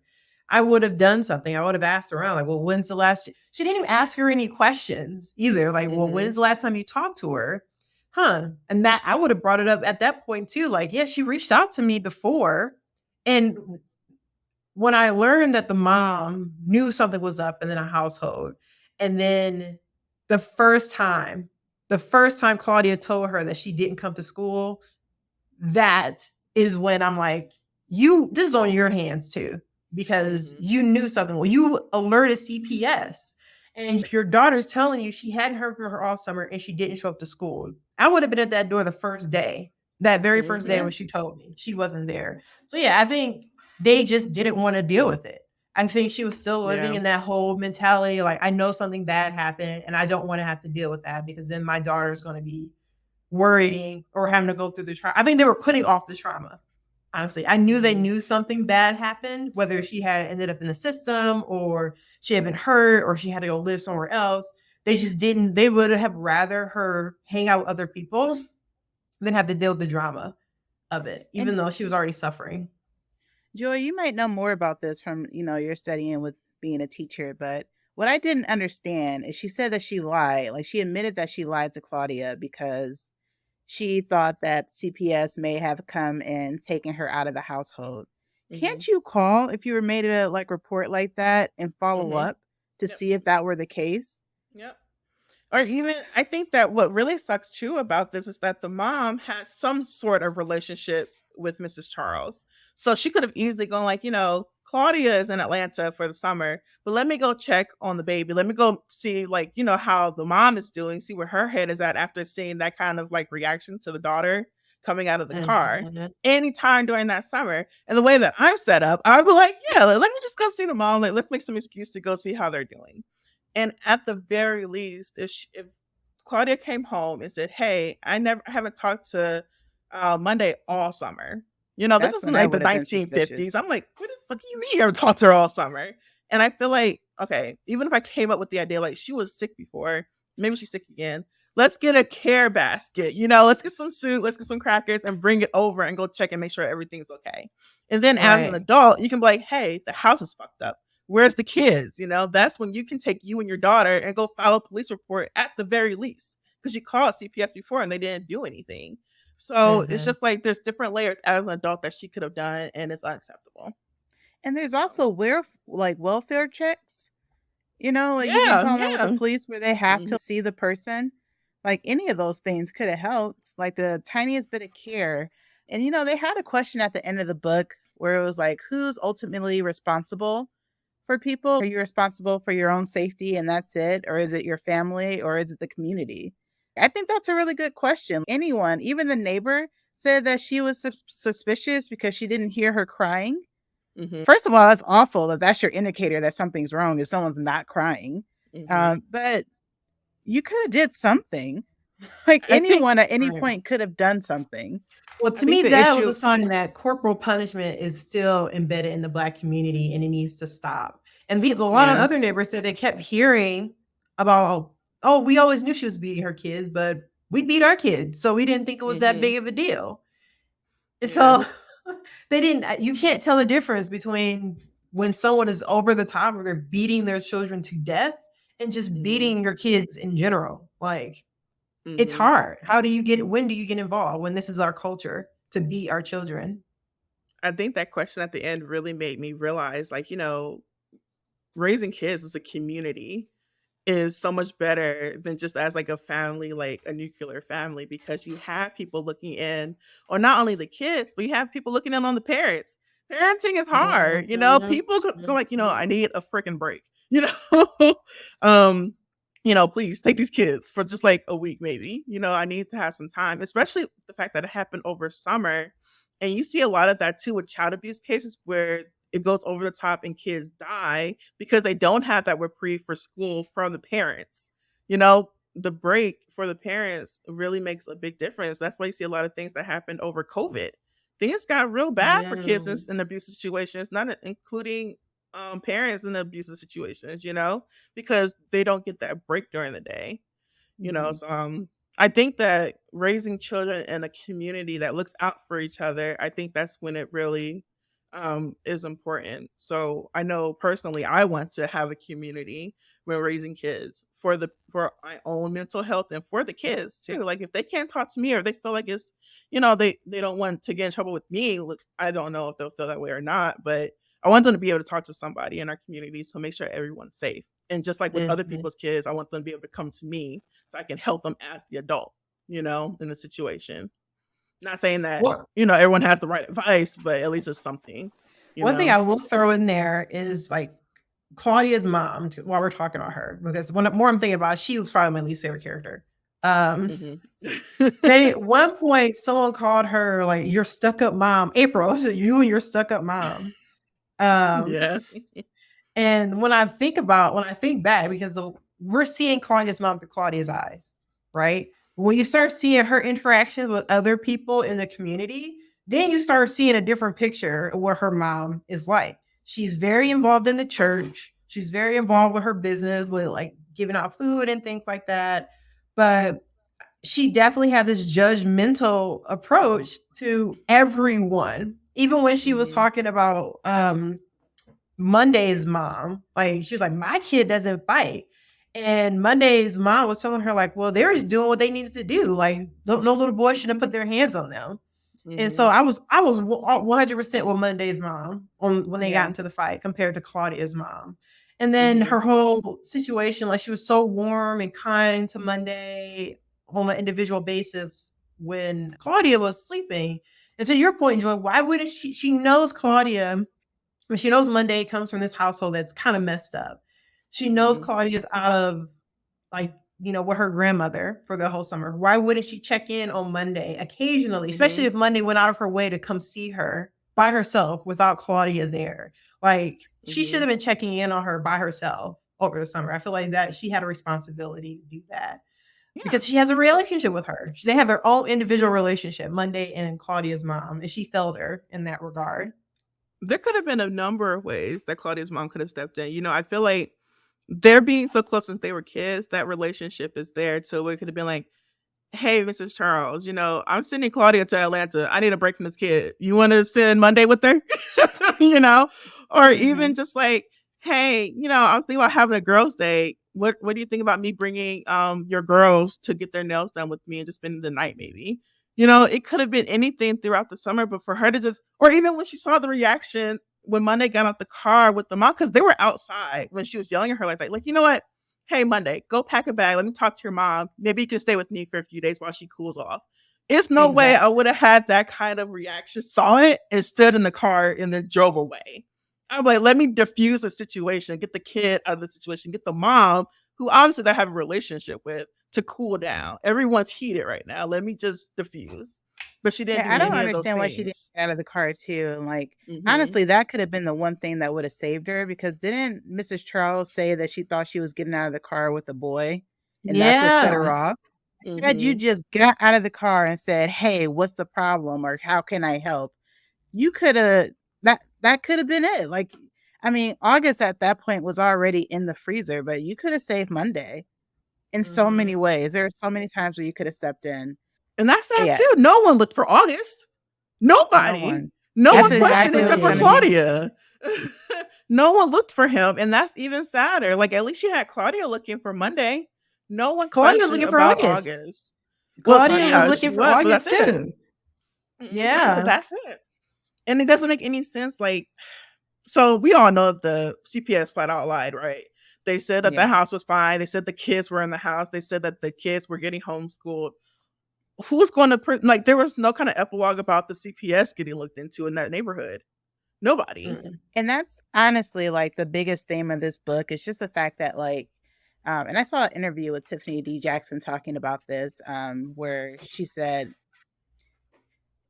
I would have done something. I would have asked around, like, well, when's the last? She didn't even ask her any questions either. Like, well, when's the last time you talked to her? Huh. And that I would have brought it up at that point too. Like, yeah, she reached out to me before. And when I learned that the mom knew something was up in the household, and then the first time Claudia told her that she didn't come to school, that is when I'm like, this is on your hands too, because you knew something. Well, you alerted CPS and your daughter's telling you she hadn't heard from her all summer and she didn't show up to school. I would have been at that door the first day, that very first day when she told me she wasn't there. So yeah, I think they just didn't want to deal with it. I think she was still living in that whole mentality, like, I know something bad happened and I don't want to have to deal with that, because then my daughter's going to be worrying or having to go through the trauma. I think they were putting off the trauma. Honestly, I knew they knew something bad happened, whether she had ended up in the system or she had been hurt or she had to go live somewhere else. They just didn't, they would have rather her hang out with other people than have to deal with the drama of it, even though she was already suffering. Joy, you might know more about this from, your studying with being a teacher, but what I didn't understand is she said that she lied. Like she admitted that she lied to Claudia because she thought that CPS may have come and taken her out of the household. Mm-hmm. Can't you call if you were made a report like that and follow Mm-hmm. up to Yep. see if that were the case? Yep. Or even, I think that what really sucks too about this is that the mom has some sort of relationship with Mrs. Charles. So she could have easily gone like, Claudia is in Atlanta for the summer, but let me go check on the baby. Let me go see like, how the mom is doing, see where her head is at after seeing that kind of like reaction to the daughter coming out of the car Mhm. anytime during that summer. And the way that I'm set up, I would be like, yeah, let me just go see the mom. Like, let's make some excuse to go see how they're doing. And at the very least, if Claudia came home and said, "Hey, I haven't talked to Monday all summer," this That's isn't when I like the would have been 1950s. suspicious. I'm like, what the fuck do you mean you haven't talked to her all summer? And I feel like, okay, even if I came up with the idea like she was sick before, maybe she's sick again. Let's get a care basket. Let's get some soup, let's get some crackers, and bring it over and go check and make sure everything's okay. And then as an Right. adult, you can be like, "Hey, the house is fucked up. Where's the kids?" That's when you can take you and your daughter and go file a police report at the very least, because you called CPS before and they didn't do anything. So it's Mhm. just like there's different layers as an adult that she could have done, and it's unacceptable. And there's also welfare checks. Like you can Yeah, call in with the yeah. police where they have Mhm. to see the person. Like any of those things could have helped, like the tiniest bit of care. And they had a question at the end of the book where it was like, who's ultimately responsible for people? Are you responsible for your own safety and that's it? Or is it your family or is it the community? I think that's a really good question. Anyone, even the neighbor, said that she was suspicious because she didn't hear her crying. Mhm. First of all, that's awful that that's your indicator that something's wrong if someone's not crying. Mhm. But you could have did something. Like I think anyone at any Right. point could have done something. Well, I to think me, the that was issue. a sign that corporal punishment is still embedded in the Black community and it needs to stop. And a lot of Yeah. other neighbors said they kept hearing about, oh, we always knew she was beating her kids, but we beat our kids. So we didn't think it was that Mhm. big of a deal. Yeah. So they didn't, you can't tell the difference between when someone is over the top or they're beating their children to death and just Mhm. beating your kids in general. Like, it's Mhm. hard. When do you get involved when this is our culture to beat our children? I think that question at the end really made me realize, like, raising kids as a community is so much better than just as like a family, like a nuclear family, because you have people looking in on not only the kids, but you have people looking in on the parents. Parenting is hard, Mhm, people go like, mhm. I need a freaking break, um, please take these kids for just like a week, maybe, I need to have some time, especially the fact that it happened over summer. And you see a lot of that too with child abuse cases where it goes over the top and kids die because they don't have that reprieve for school from the parents. The break for the parents really makes a big difference. That's why you see a lot of things that happened over COVID. Things got real bad for kids Yeah. in abusive situations, not including parents in abusive situations, because they don't get that break during the day. Mhm. So I think that raising children in a community that looks out for each other, I think that's when it really is important. So I know personally I want to have a community when raising kids for my own mental health and for the kids too. Like if they can't talk to me or they feel like it's they don't want to get in trouble with me, I don't know if they'll feel that way or not, but I want them to be able to talk to somebody in our community to make sure everyone's safe. And just like with other Mhm. people's kids, I want them to be able to come to me so I can help them as the adult, in the situation. Not saying that, What everyone has the right advice, but at least it's something, you One thing know? I will throw in there is like Claudia's mom, while we're talking about her, because when more I'm thinking about it, she was probably my least favorite character. Um, Mhm. they at one point someone called her like your stuck up mom, April. I said, you and your stuck up mom. Um, Yeah. And when I think back, because we're seeing Claudia's mom through Claudia's eyes, right? When you start seeing her interactions with other people in the community, then you start seeing a different picture of what her mom is like. She's very involved in the church. She's very involved with her business, with like giving out food and things like that. But she definitely had this judgmental approach to everyone Even when she was talking about Monday's mom, like she was like, my kid doesn't fight. And Monday's mom was telling her, like, well, they were just doing what they needed to do. Like, no little boy shouldn't have put their hands on them. And so I was 100% with Monday's mom when they got into the fight compared to Claudia's mom. And then her whole situation, like she was so warm and kind to Monday on an individual basis when Claudia was sleeping. And to your point, Joy, why wouldn't she knows Claudia, when she knows Monday comes from this household that's kind of messed up. She knows Claudia's out of, like, with her grandmother for the whole summer. Why wouldn't she check in on Monday occasionally, especially if Monday went out of her way to come see her by herself without Claudia there? Like, she should have been checking in on her by herself over the summer. I feel like that she had a responsibility to do that because she has a relationship with her. They have their own individual relationship, Monday and Claudia's mom, and she felt her in that regard. There could have been a number of ways that Claudia's mom could have stepped in. I feel like they're being so close since they were kids, that relationship is there. So it could have been like, hey, Mrs. Charles, I'm sending Claudia to Atlanta. I need a break from this kid. You want to send Monday with her? Or even just like, hey, I was thinking about having a girls' day. What do you think about me bringing your girls to get their nails done with me and just spending the night maybe? It could have been anything throughout the summer, but for her to just, or even when she saw the reaction when Monday got out the car with the mom, because they were outside when she was yelling at her like that. Like, you know what? Hey, Monday, go pack a bag. Let me talk to your mom. Maybe you can stay with me for a few days while she cools off. It's no way I would have had that kind of reaction, saw it, and stood in the car and then drove away. I'm like, let me diffuse the situation, get the kid out of the situation, get the mom, who obviously they have a relationship with, to cool down. Everyone's heated right now. Let me just diffuse. But she didn't. I don't understand why she didn't get out of the car too. And like, honestly, that could have been the one thing that would have saved her, because didn't Mrs. Charles say that she thought she was getting out of the car with a boy, and that's what set her off? Had you just got out of the car and said, "Hey, what's the problem?" or "How can I help?" you could have that could have been it. Like, I mean, August at that point was already in the freezer, but you could have saved Monday in so many ways. There are so many times where you could have stepped in. And that's that too. No one looked for August. Nobody. No one questioned except for Claudia. No one looked for him. And that's even sadder. Like, at least you had Claudia looking for Monday. No one Claudia was looking for August. Claudia was looking for August too. Yeah. That's it. And it doesn't make any sense. Like, so we all know the CPS flat out lied, right? They said that the house was fine. They said the kids were in the house. They said that the kids were getting homeschooled. Who's going to like? There was no kind of epilogue about the CPS getting looked into in that neighborhood. Nobody. And that's honestly like the biggest theme of this book. It's just the fact that like, and I saw an interview with Tiffany D Jackson talking about this, where she said,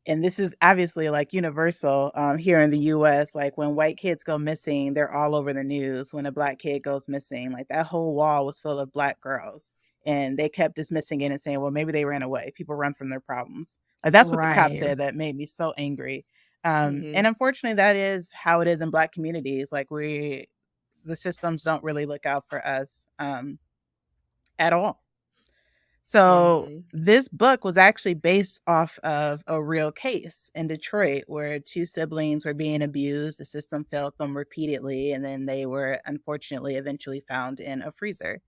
and this is obviously like universal here in the US, like when white kids go missing, they're all over the news. When a black kid goes missing, like that whole wall was full of black girls. And they kept dismissing it and saying, well, maybe they ran away. People run from their problems. Like, that's what the cop said. That made me so angry. And unfortunately, that is how it is in Black communities. Like, the systems don't really look out for us at all. So this book was actually based off of a real case in Detroit where two siblings were being abused. The system failed them repeatedly, and then they were unfortunately eventually found in a freezer.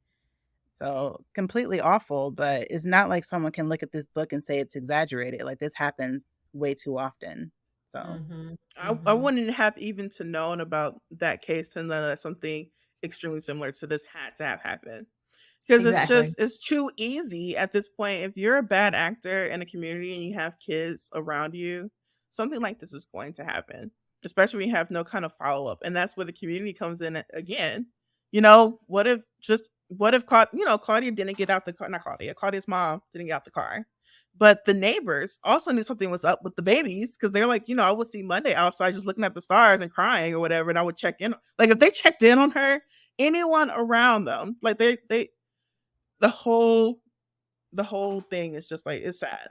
So completely awful, but it's not like someone can look at this book and say it's exaggerated. Like, this happens way too often. So I wouldn't have even to known about that case to know that something extremely similar to this had to have happened. Because it's too easy at this point. If you're a bad actor in a community and you have kids around you, something like this is going to happen, especially when you have no kind of follow-up. And that's where the community comes in again. What if Claudia didn't get out the car? Not Claudia. Claudia's mom didn't get out the car. But the neighbors also knew something was up with the babies, because they're like, I would see Monday outside just looking at the stars and crying or whatever, and I would check in. Like, if they checked in on her, anyone around them, like the whole thing is just like, it's sad.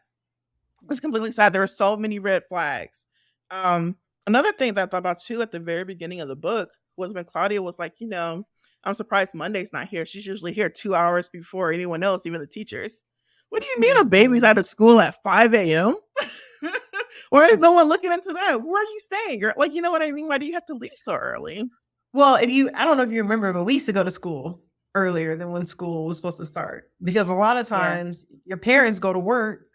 It's completely sad. There are so many red flags. Another thing that I thought about too at the very beginning of the book was when Claudia was like, I'm surprised Monday's not here. She's usually here 2 hours before anyone else, even the teachers. What do you mean a baby's out of school at 5 a.m.? Why is no one looking into that? Where are you staying? Or, like, you know what I mean? Why do you have to leave so early? Well, I don't know if you remember, but we used to go to school earlier than when school was supposed to start, because a lot of times your parents go to work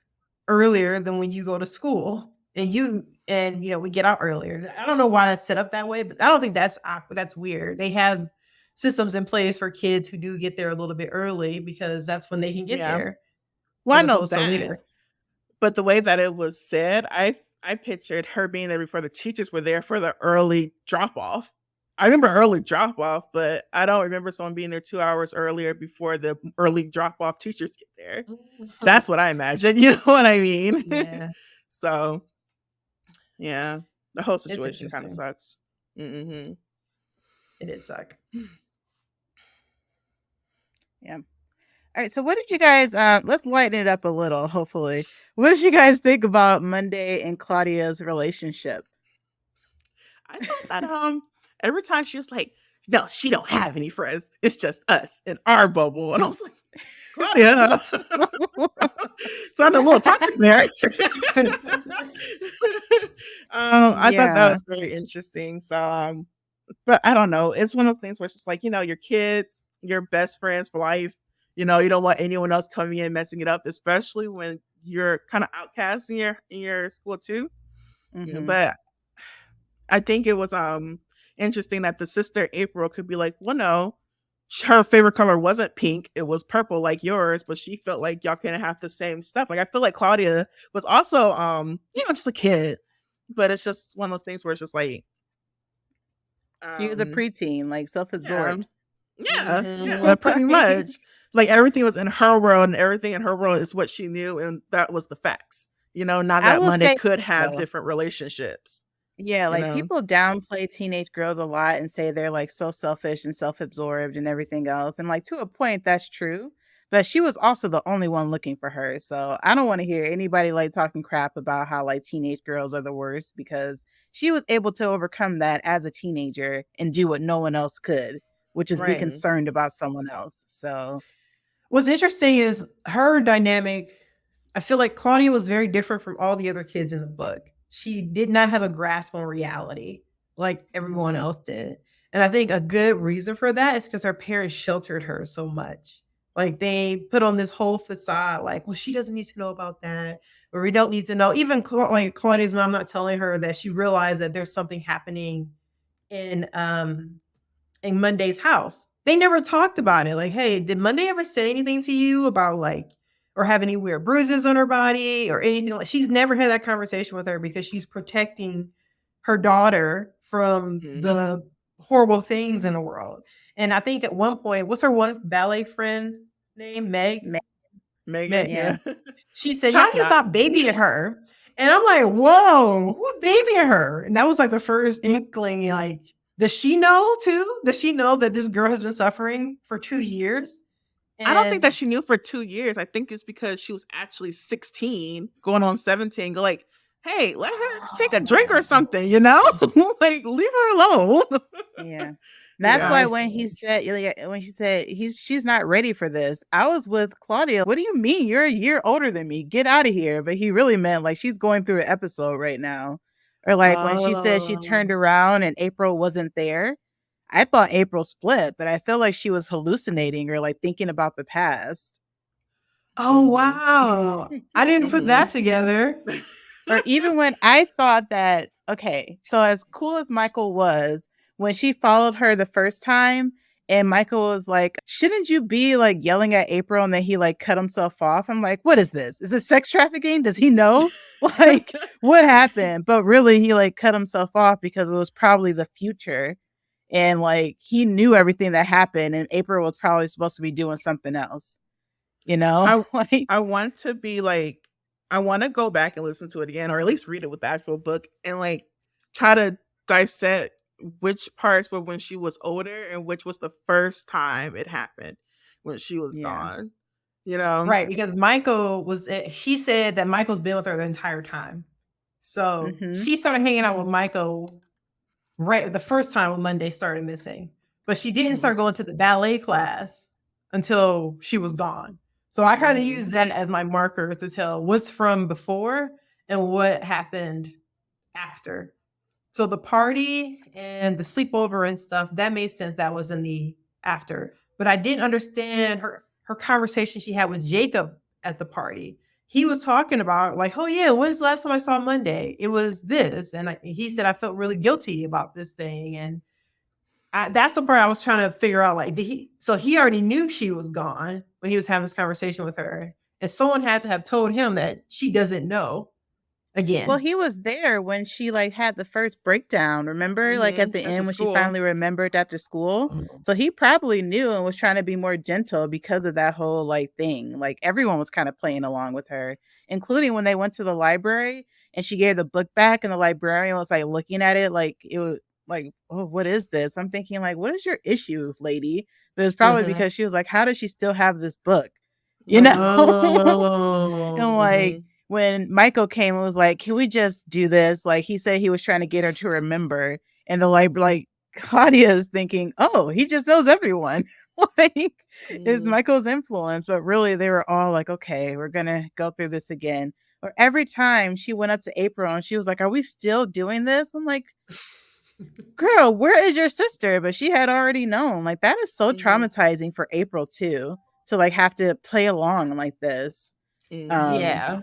earlier than when you go to school, and we get out earlier. I don't know why that's set up that way, but I don't think that's awkward. That's weird. They have systems in place for kids who do get there a little bit early, because that's when they can get Yeah. there. Well, I as know opposed to that. later. But the way that it was said, I pictured her being there before the teachers were there for the early drop off. I remember early drop off, but I don't remember someone being there 2 hours earlier before the early drop off teachers get there. That's what I imagine. You know what I mean? Yeah, So, yeah, the whole it's situation kind of interesting. sucks. It did suck. Yeah. All right. So what did you guys let's lighten it up a little, hopefully. What did you guys think about Monday and Claudia's relationship? I thought that every time she was like, no, she don't have any friends. It's just us in our bubble. And I was like, Claudia, sounded a little toxic there. I thought that was very interesting. So, but I don't know. It's one of those things where it's just like, your kids, your best friends for life. You don't want anyone else coming in and messing it up, especially when you're kind of outcast in your school too. Mhm. But I think it was interesting that the sister April could be like, well, no, her favorite color wasn't pink, it was purple like yours, but she felt like y'all couldn't have the same stuff. Like, I feel like Claudia was also just a kid, but it's just one of those things where it's just like She was a preteen, like self-absorbed. yeah, pretty much. Like, everything was in her world, and everything in her world is what she knew, and that was the facts. Not that Monday could have different relationships. Yeah, like people downplay teenage girls a lot and say they're like so selfish and self-absorbed and everything else. And like to a point, that's true. But she was also the only one looking for her. So I don't want to hear anybody like talking crap about how like teenage girls are the worst, because she was able to overcome that as a teenager and do what no one else could, which is be concerned about someone else. So what's interesting is her dynamic. I feel like Claudia was very different from all the other kids in the book. She did not have a grasp on reality like everyone else did. And I think a good reason for that is because her parents sheltered her so much. Like, they put on this whole facade, like, well, she doesn't need to know about that, or we don't need to know. Even like Claudia's mom not telling her that she realized that there's something happening in Monday's house. They never talked about it. Like, hey, did Monday ever say anything to you about like, or have any weird bruises on her body or anything? Like, she's never had that conversation with her because she's protecting her daughter from the horrible things in the world. And I think at one point, what's her one ballet friend name? Megan. yeah. She said, y'all can stop babying her. And I'm like, whoa, who's babying her? And that was like the first inkling, like, does she know too? Does she know that this girl has been suffering for 2 years? And I don't think that she knew for 2 years. I think it's because she was actually 16, going on 17. Go like, hey, let her take a drink or something, like, leave her alone. Yeah. That's why when she said she's not ready for this, I was with Claudia. What do you mean? You're a year older than me. Get out of here. But he really meant like she's going through an episode right now. Or like when she said she turned around and April wasn't there. I thought April split, but I feel like she was hallucinating or like thinking about the past. Oh, wow. I didn't put that together. Or even when I thought that, okay, so as cool as Michael was, when she followed her the first time and Michael was like, shouldn't you be like yelling at April, and then he like cut himself off? I'm like, what is this? Is this sex trafficking? Does he know? Like, what happened? But really, he like cut himself off because it was probably the future. And like, he knew everything that happened, and April was probably supposed to be doing something else. I want to be like, I want to go back and listen to it again, or at least read it with the actual book, and like try to dissect which parts were when she was older and which was the first time it happened when she was gone. Right, because Michael she said that Michael's been with her the entire time. So she started hanging out with Michael right the first time when Monday started missing. But she didn't start going to the ballet class until she was gone. So I kind of use that as my marker to tell what's from before and what happened after. So the party and the sleepover and stuff, that made sense. That was in the after. But I didn't understand her conversation she had with Jacob at the party. He was talking about like, oh yeah, when's the last time I saw Monday? It was this, and he said I felt really guilty about this thing, and that's the part I was trying to figure out. Like, did he? So he already knew she was gone when he was having this conversation with her, and someone had to have told him that she doesn't know again. Well, he was there when she like had the first breakdown. Remember, like at the At the end when she school. finally remembered after school. So he probably knew and was trying to be more gentle because of that whole like thing. Like everyone was kind of playing along with her, including when they went to the library and she gave the book back, and the librarian was like looking at it like it was like, oh, what is this? I'm thinking like, what is your issue, lady? But it's probably because she was like, how does she still have this book? You know, and like. When Michael came and was like, can we just do this? Like he said he was trying to get her to remember. And the like Claudia is thinking, oh, he just knows everyone. Like it's Michael's influence. But really they were all like, okay, we're gonna go through this again. Or every time she went up to April and she was like, are we still doing this? I'm like, girl, where is your sister? But she had already known. Like that is so traumatizing for April too, to like have to play along like this. Yeah.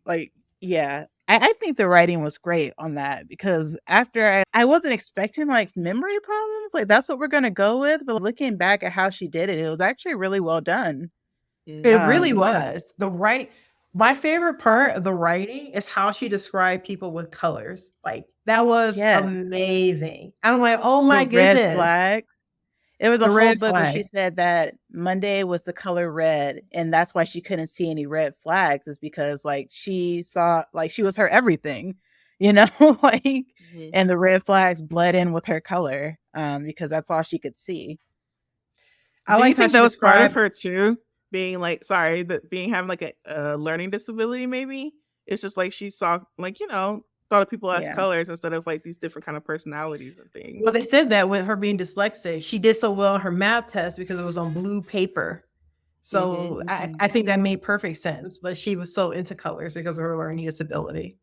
Like, yeah, I think the writing was great on that because after I wasn't expecting like memory problems. Like, that's what we're going to go with. But looking back at how she did it, it was actually really well done. It really was. The writing. My favorite part of the writing is how she described people with colors. Like, that was amazing. I'm like, oh my the red goodness. flag. It was a The whole red book where she flag. said that Monday was the color red, and that's why she couldn't see any red flags, is because like she saw like she was her everything, you know, like and the red flags bled in with her color, because that's all she could see. I Do you like how think she that was part of described. her too? Being like, sorry, that being having like a learning disability, maybe it's just like she saw, like, you know, thought of people as Yeah. colors instead of like these different kind of personalities and things. Well, they said that with her being dyslexic, she did so well on her math test because it was on blue paper. So I think that made perfect sense. That she was so into colors because of her learning disability.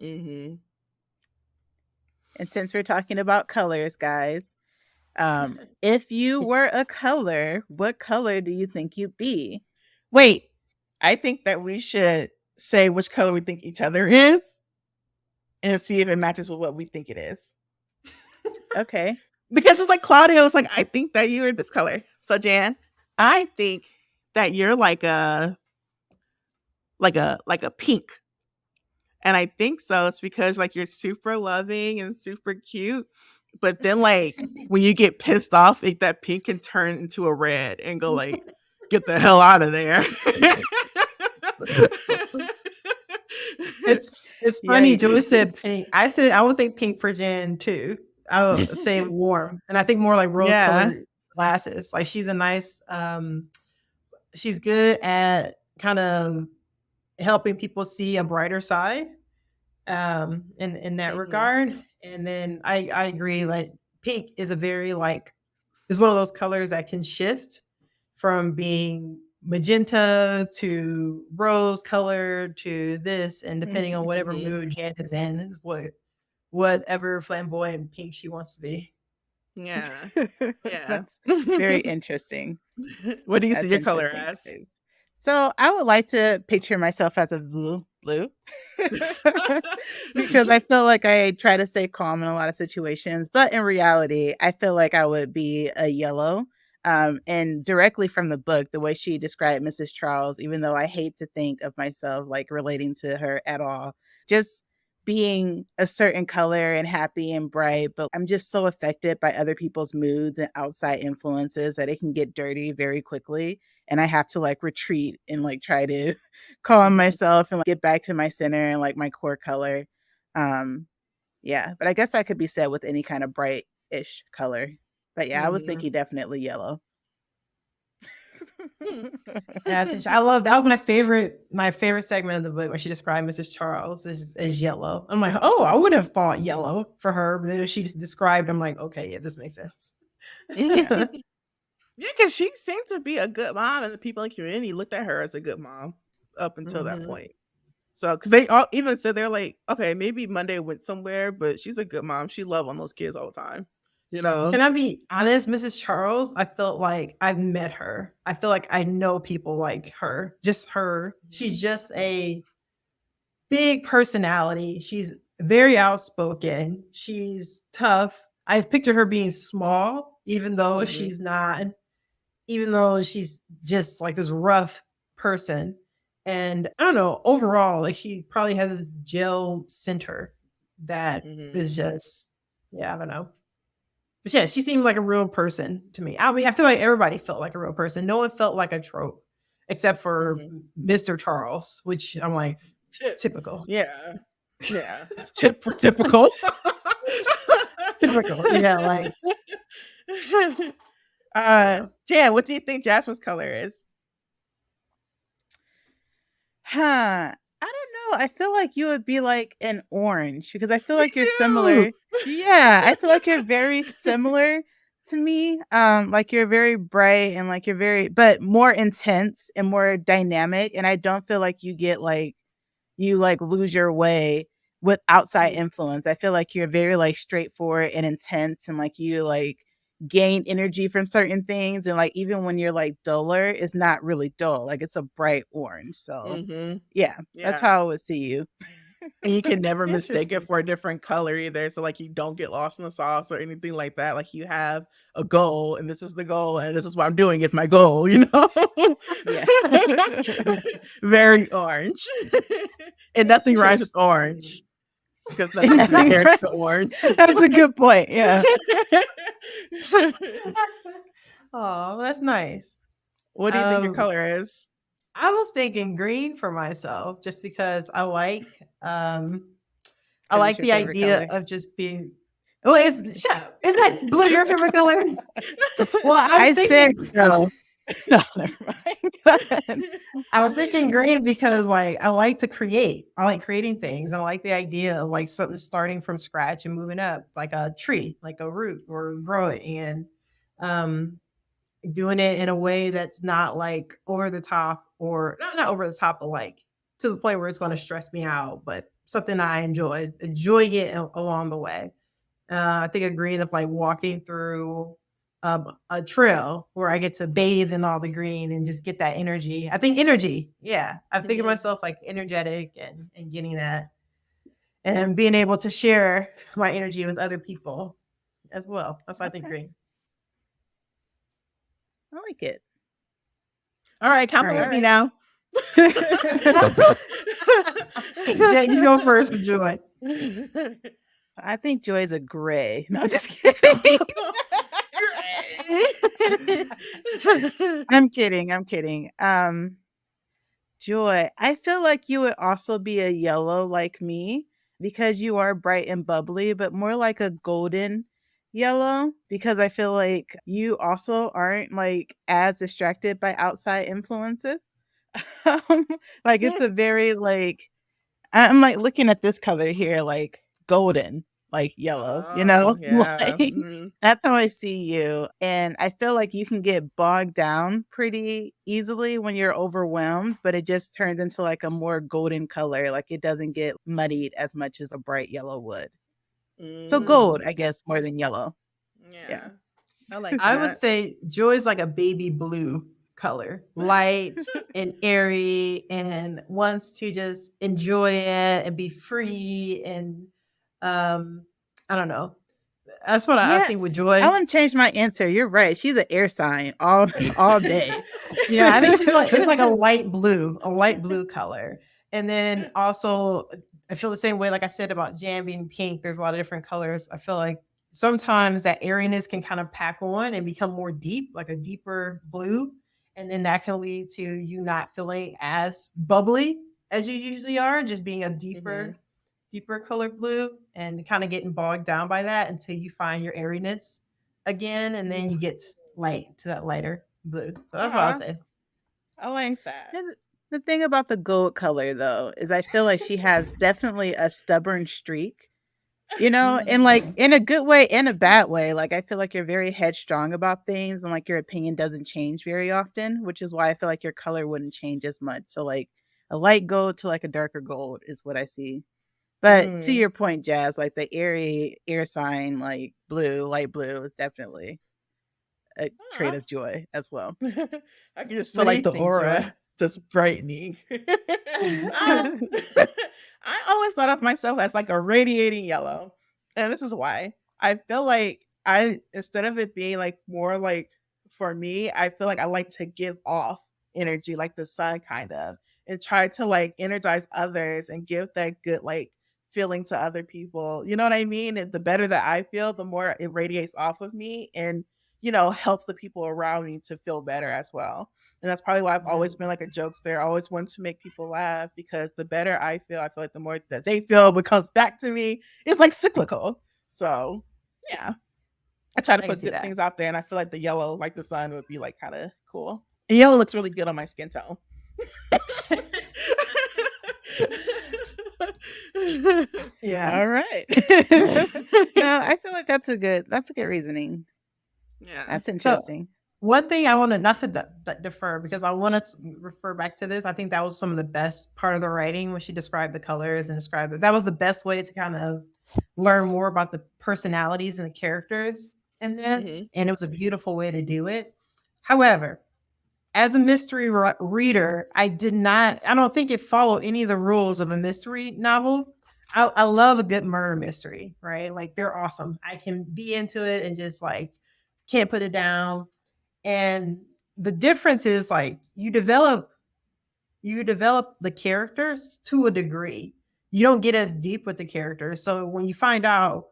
And since we're talking about colors, guys, if you were a color, what color do you think you'd be? Wait, I think that we should say which color we think each other is and see if it matches with what we think it is. Okay. Because it's like Claudia was like, I think that you're this color. So Jan, I think that you're like a pink. And I think so. It's because like you're super loving and super cute. But then like when you get pissed off, that pink can turn into a red and go like, get the hell out of there. It's funny. Joey said pink. I said I would think pink for Jan too. I would say warm, and I think more like rose colored glasses. Like she's a nice. She's good at kind of helping people see a brighter side. In that regard, and then I agree. Like pink is a very like is one of those colors that can shift from being magenta to rose colored to this, and depending on whatever mood Jan is in, is whatever flamboyant pink she wants to be. Yeah. That's very interesting. What do you see your color as? So I would like to picture myself as a blue because I feel like I try to stay calm in a lot of situations, but in reality, I feel like I would be a yellow. And directly from the book, the way she described Mrs. Charles, even though I hate to think of myself like relating to her at all, just being a certain color and happy and bright, but I'm just so affected by other people's moods and outside influences that it can get dirty very quickly. And I have to like retreat and like try to calm myself and like, get back to my center and like my core color. Yeah, but I guess that could be said with any kind of bright-ish color. But yeah, I was thinking definitely yellow. Yeah, I love that. Was my favorite segment of the book when she described Mrs. Charles as yellow. I'm like, oh, I would have thought yellow for her, but then she described, I'm like, okay, yeah, this makes sense. Yeah, because she seemed to be a good mom, and the people in the community looked at her as a good mom up until that point. So, because they all even said they're like, okay, maybe Monday went somewhere, but she's a good mom. She love on those kids all the time. You know. Can I be honest, Mrs. Charles? I felt like I've met her. I feel like I know people like her. Just her. She's just a big personality. She's very outspoken. She's tough. I picture her being small, even though she's not, even though she's just like this rough person. And I don't know, overall, like she probably has this gel center that is just, yeah, I don't know. But yeah, she seemed like a real person to me. I mean, I feel like everybody felt like a real person. No one felt like a trope except for Mr. Charles, which I'm like, typical. Yeah. Yeah. Typical. Typical. Yeah, like. Jan, what do you think Jasmine's color is? Huh. I don't know. I feel like you would be like an orange because I feel like you're similar. Yeah, I feel like you're very similar to me. Like you're very bright and like you're very, but more intense and more dynamic. And I don't feel like you get like you like lose your way with outside influence. I feel like you're very like straightforward and intense and like you like gain energy from certain things and like even when you're like duller, it's not really dull. Like it's a bright orange. So yeah, that's how I would see you. And you can never mistake it for a different color either. So like you don't get lost in the sauce or anything like that. Like you have a goal and this is the goal and this is what I'm doing. It's my goal, you know? Yeah. Very orange. And nothing rhymes with orange. Because nothing compares to orange. That's a good point. Yeah. Oh, that's nice. What do you think your color is? I was thinking green for myself just because I like the idea of just being. Well, is that blue your favorite color? Well, I said no. No, never mind. I was thinking green because like I like to create. I like creating things. I like the idea of like something starting from scratch and moving up, like a tree, like a root or growing and doing it in a way that's not like over the top or not over the top, but like to the point where it's going to stress me out, but something I enjoying it along the way. I think of green of like walking through a trail where I get to bathe in all the green and just get that energy. I think energy. Yeah. I think of myself like energetic and getting that and being able to share my energy with other people as well. That's why I think green. I like it. All right, compliment me now. Jay, you go first with Joy. I think Joy's a gray. No, I'm just kidding. I'm kidding. Joy, I feel like you would also be a yellow like me because you are bright and bubbly, but more like a golden yellow because I feel like you also aren't like as distracted by outside influences. Like it's a very like I'm like looking at this color here like golden, like yellow, you know? Yeah. Like, that's how I see you. And I feel like you can get bogged down pretty easily when you're overwhelmed, but it just turns into like a more golden color. Like it doesn't get muddied as much as a bright yellow would. So gold, I guess, more than yellow. Yeah. I like that. I would say Joy's like a baby blue color, light and airy and wants to just enjoy it and be free and I don't know. That's what I think with Joy. I want to change my answer. You're right. She's an air sign all day. Yeah, I think she's like it's like a light blue color. And then also I feel the same way like I said about Jan being pink. There's a lot of different colors. I feel like sometimes that airiness can kind of pack on and become more deep, like a deeper blue. And then that can lead to you not feeling as bubbly as you usually are, just being a deeper colored blue and kind of getting bogged down by that until you find your airiness again. And then you get light to that lighter blue. So that's what I say. I like that. The thing about the gold color, though, is I feel like she has definitely a stubborn streak, you know, and like in a good way and a bad way. Like I feel like you're very headstrong about things and like your opinion doesn't change very often, which is why I feel like your color wouldn't change as much. So like a light gold to like a darker gold is what I see. But to your point, Jazz, like the airy air sign, like blue, light blue, is definitely a trait of joy as well. I can just feel What do like you the think, aura Joy? just brightening. I always thought of myself as like a radiating yellow. And this is why. I feel like I, instead of it being like more like for me, I feel like I like to give off energy like the sun kind of, and try to like energize others and give that good like feeling to other people. You know what I mean? And the better that I feel, the more it radiates off of me and, helps the people around me to feel better as well. And that's probably why I've always been like a jokester. I always want to make people laugh because the better I feel like the more that they feel what comes back to me. It's like cyclical. So yeah. I try to I can put see good that. things out there, and I feel like the yellow, like the sun, would be like kind of cool. And yellow looks really good on my skin tone. Yeah. All right. No, I feel like that's a good reasoning. Yeah. That's So interesting. one thing I want to not to defer because I want to refer back to this. I think that was some of the best part of the writing when she described the colors and described that was the best way to kind of learn more about the personalities and the characters in this, and it was a beautiful way to do it. However, as a mystery reader, I don't think it followed any of the rules of a mystery novel. I love a good murder mystery, right? Like they're awesome. I can be into it and just like can't put it down. And the difference is like you develop the characters to a degree. You don't get as deep with the characters. So when you find out,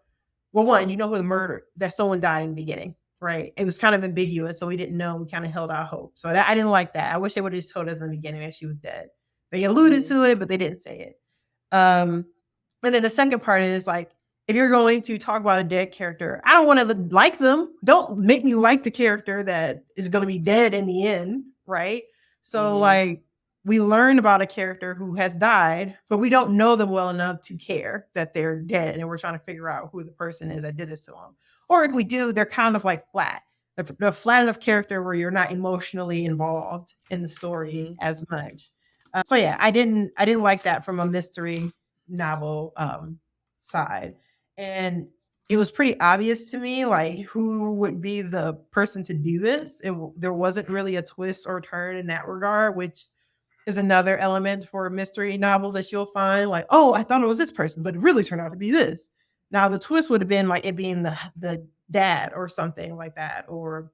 well, one, you know who the murder that someone died in the beginning, right? It was kind of ambiguous, so we didn't know. We kind of held our hope. So I didn't like that. I wish they would have just told us in the beginning that she was dead. They alluded to it, but they didn't say it. And then the second part is like, if you're going to talk about a dead character, I don't want to like them. Don't make me like the character that is going to be dead in the end, right? So like we learn about a character who has died, but we don't know them well enough to care that they're dead, and we're trying to figure out who the person is that did this to them. Or if we do, they're kind of like flat. They're flat enough character where you're not emotionally involved in the story as much. So yeah, I didn't like that from a mystery novel side, and it was pretty obvious to me like who would be the person to do this. There wasn't really a twist or turn in that regard, which is another element for mystery novels that you'll find like, oh, I thought it was this person, but it really turned out to be this. Now the twist would have been like it being the dad or something like that, or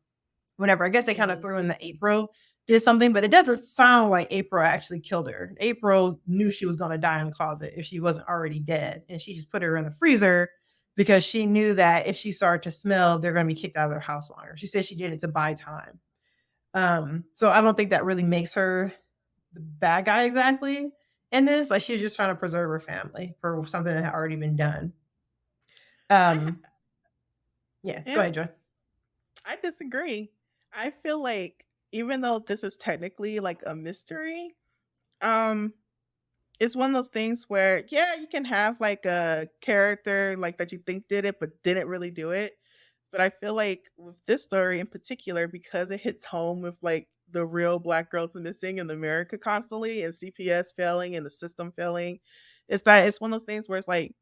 whatever. I guess they kind of threw in the April did something, but it doesn't sound like April actually killed her. April knew she was going to die in the closet if she wasn't already dead. And she just put her in the freezer because she knew that if she started to smell, they're going to be kicked out of their house longer. She said she did it to buy time. So I don't think that really makes her the bad guy exactly in this. Like she was just trying to preserve her family for something that had already been done. Yeah, go ahead, Joy. I disagree. I feel like even though this is technically like a mystery, it's one of those things where yeah, you can have like a character like that you think did it but didn't really do it. But I feel like with this story in particular, because it hits home with like the real black girls missing in America constantly and CPS failing and the system failing, it's one of those things where it's like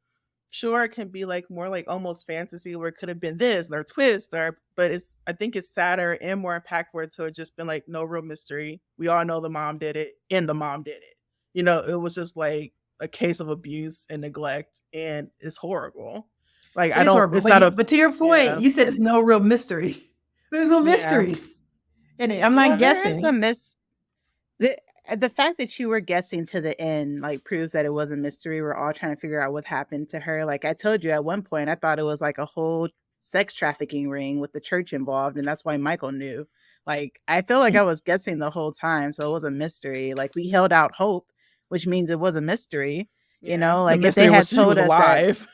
sure it can be like more like almost fantasy where it could have been this or twist or but I think it's sadder and more impactful to have just been like no real mystery. We all know the mom did it and the mom did it. It was just like a case of abuse and neglect and it's horrible. Like It is horrible. it's not a But to your point, yeah. you said it's no real mystery. There's no Yeah. mystery in it. I'm Well, not there is guessing. the fact that you were guessing to the end like proves that it was a mystery. We're all trying to figure out what happened to her. Like I told you at one point, I thought it was like a whole sex trafficking ring with the church involved, and that's why Michael knew. Like I feel like I was guessing the whole time, so it was a mystery. Like we held out hope, which means it was a mystery. Yeah. Like The if they mystery had was she told was us that, alive.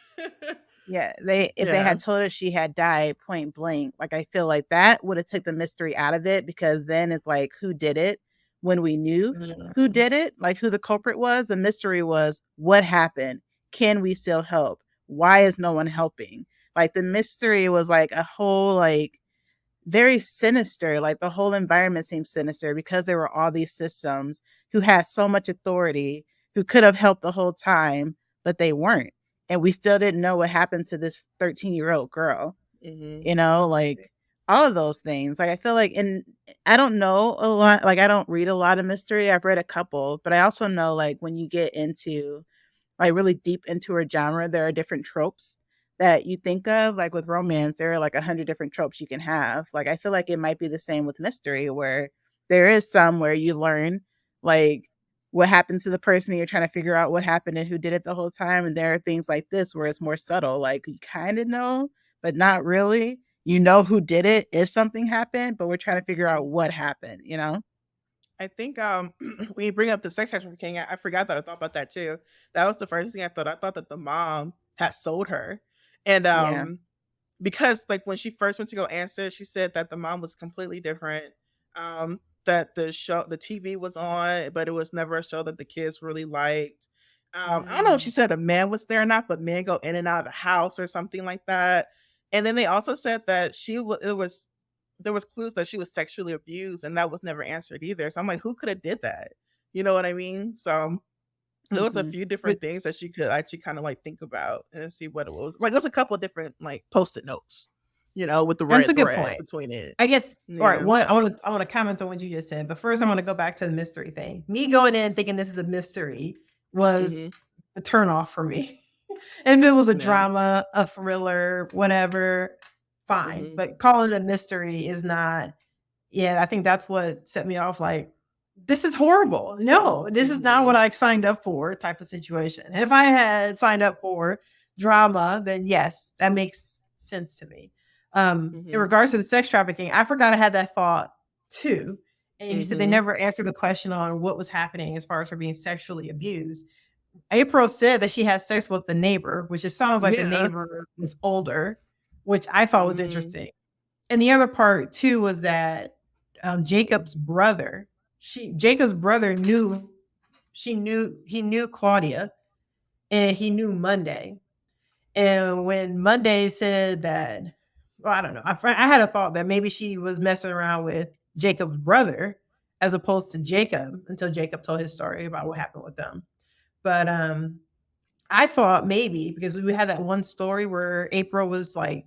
yeah, if they had told us she had died point blank, like I feel like that would have took the mystery out of it because then it's like who did it when we knew who did it, like who the culprit was. The mystery was what happened. Can we still help? Why is no one helping? Like the mystery was like a whole like very sinister. Like the whole environment seemed sinister because there were all these systems who had so much authority, who could have helped the whole time, but they weren't. And we still didn't know what happened to this 13-year-old girl. Mm-hmm. You know, like all of those things. Like I feel like, and I don't know a lot, like I don't read a lot of mystery. I've read a couple, but I also know like when you get into like really deep into a genre, there are different tropes that you think of. Like with romance, there are like 100 different tropes you can have. Like I feel like it might be the same with mystery, where there is some where you learn like what happened to the person and you're trying to figure out what happened and who did it the whole time. And there are things like this where it's more subtle, like you kind of know, but not really. You know who did it if something happened, but we're trying to figure out what happened, you know? I think when you bring up the sex trafficking, I forgot that I thought about that too. That was the first thing I thought. I thought that the mom had sold her, and Yeah. because like when she first went to go answer, she said that the mom was completely different. That the TV was on, but it was never a show that the kids really liked. I don't know if she Mm. said a man was there or not, but men go in and out of the house or something like that. And then they also said that it was there was clues that she was sexually abused, and that was never answered either. So I'm like, who could have did that? You know what I mean? So there was a Hmm. few different But things that she could actually kind of like think about and see what it was. Like there's a couple of different like post-it notes, with the that's a red good thread point. between it. I guess. All right. Yeah. One, I want to comment on what you just said, but first I want to go back to the mystery thing. Me going in thinking this is a mystery was Hmm. a turn off for me. And if it was a Yeah. drama, a thriller, whatever, fine. Hmm. But calling it a mystery is not. Yeah, I think that's what set me off. Like, this is horrible. No, this is not Hmm. what I signed up for. Type of situation. If I had signed up for drama, then yes, that makes sense to me. In Hmm. regards to the sex trafficking, I forgot I had that thought too. And you said they Hmm. never answered the question on what was happening as far as her being sexually abused. April said that she had sex with the neighbor, which it sounds like the Yeah. neighbor was older, which I thought was Hmm. interesting. And the other part too was that Jacob's brother, Jacob's brother knew he knew Claudia and he knew Monday. And when Monday said that, well, I don't know. I had a thought that maybe she was messing around with Jacob's brother as opposed to Jacob until Jacob told his story about what happened with them. But I thought maybe because we had that one story where April was like,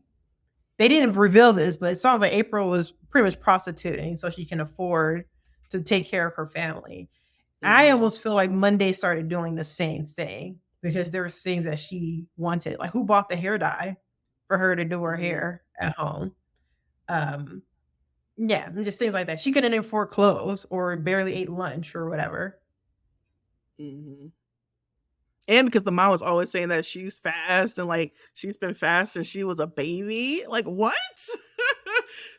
they didn't reveal this, but it sounds like April was pretty much prostituting so she can afford to take care of her family. I Hmm. almost feel like Monday started doing the same thing because there were things that she wanted, like who bought the hair dye for her to do her Hmm. hair at home. Um, yeah, and just things like that. She couldn't afford clothes or barely ate lunch or whatever. Hmm. And because the mom was always saying that she's fast and like she's been fast since she was a baby. Like what?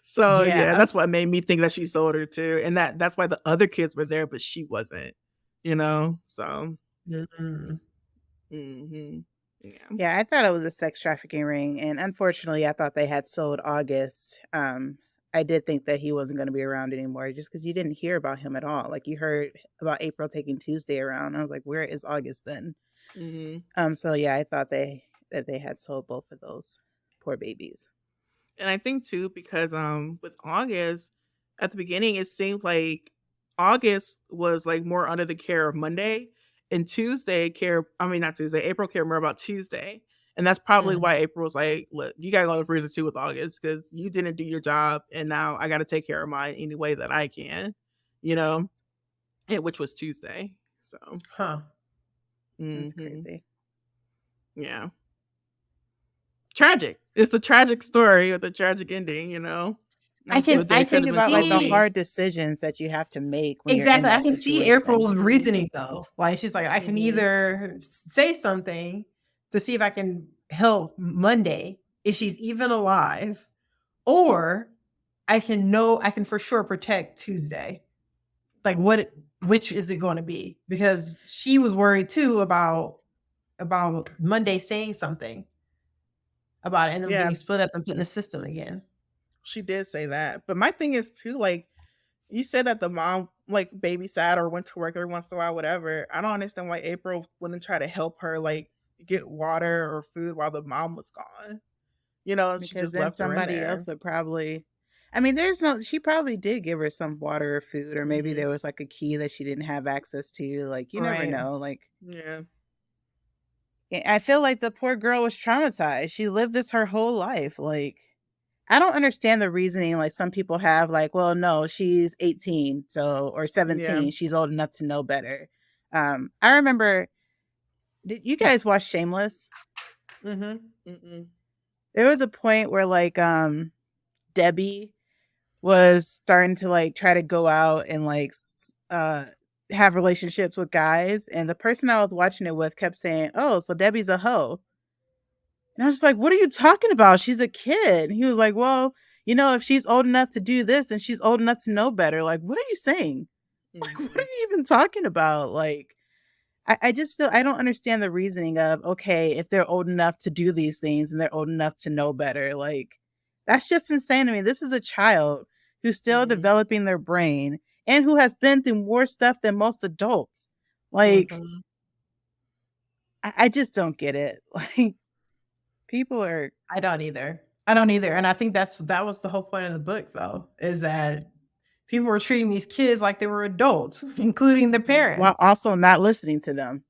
So yeah, Yeah. that's what made me think that she sold her too. And that's why the other kids were there, but she wasn't, So Mhm. hmm yeah. Yeah, I thought it was a sex trafficking ring, and unfortunately, I thought they had sold August. I did think that he wasn't going to be around anymore, just because you didn't hear about him at all. Like you heard about April taking Tuesday around. I was like, where is August then? Hmm. So yeah, I thought they had sold both of those poor babies. And I think too, because with August, at the beginning it seemed like August was like more under the care of Monday, and not Tuesday, April cared more about Tuesday. And that's probably Mm. why April was like, look, you gotta go to prison too with August because you didn't do your job and now I gotta take care of mine any way that I can, you know, and which was Tuesday. So Huh. That's hmm crazy. yeah. Tragic. It's a tragic story with a tragic ending. I can It But there I it could can think have been about so like the see many. hard decisions that you have to make when you're in exactly. I that can see situation. April's reasoning though. Like she's like, I can Mhm. either say something to see if I can help Monday if she's even alive, or I can for sure protect Tuesday. Like which is it going to be? Because she was worried too about Monday saying something about it and them Yeah, getting split up and put in the system again. she did say that. But my thing is too, like, you said that the mom like babysat or went to work every once in a while, whatever. I don't understand why April wouldn't try to help her like get water or food while the mom was gone. And she Because just then left her in somebody else there. would probably I mean, there's no, she probably did give her some water or food, or maybe Mhm. there was like a key that she didn't have access to. Like, you never Right. know. Like, Yeah. I feel like the poor girl was traumatized. She lived this her whole life. Like, I don't understand the reasoning. Like, some people have, like, well, no, she's 18, so, or Yeah. 17. She's old enough to know better. I remember, did you guys watch Shameless? Mm-hmm. Mm-mm. There was a point where, like, Debbie was starting to like try to go out and like have relationships with guys, and the person I was watching it with kept saying, "Oh, so Debbie's a hoe." And I was just like, "What are you talking about? She's a kid." And he was like, "Well, you know, if she's old enough to do this, then she's old enough to know better." Like, what are you saying? Like, what are Mhm. you even talking about? Like, I just feel I don't understand the reasoning of, okay, if they're old enough to do these things and they're old enough to know better, like, that's just insane to me. This is a child who's still Mhm. developing their brain and who has been through more stuff than most adults. Like, Mm-hmm. I just don't get it. Like, people are, I don't either. I don't either. And I think that was the whole point of the book, though, is that people were treating these kids like they were adults, including the Mhm. while parent. also not listening to them.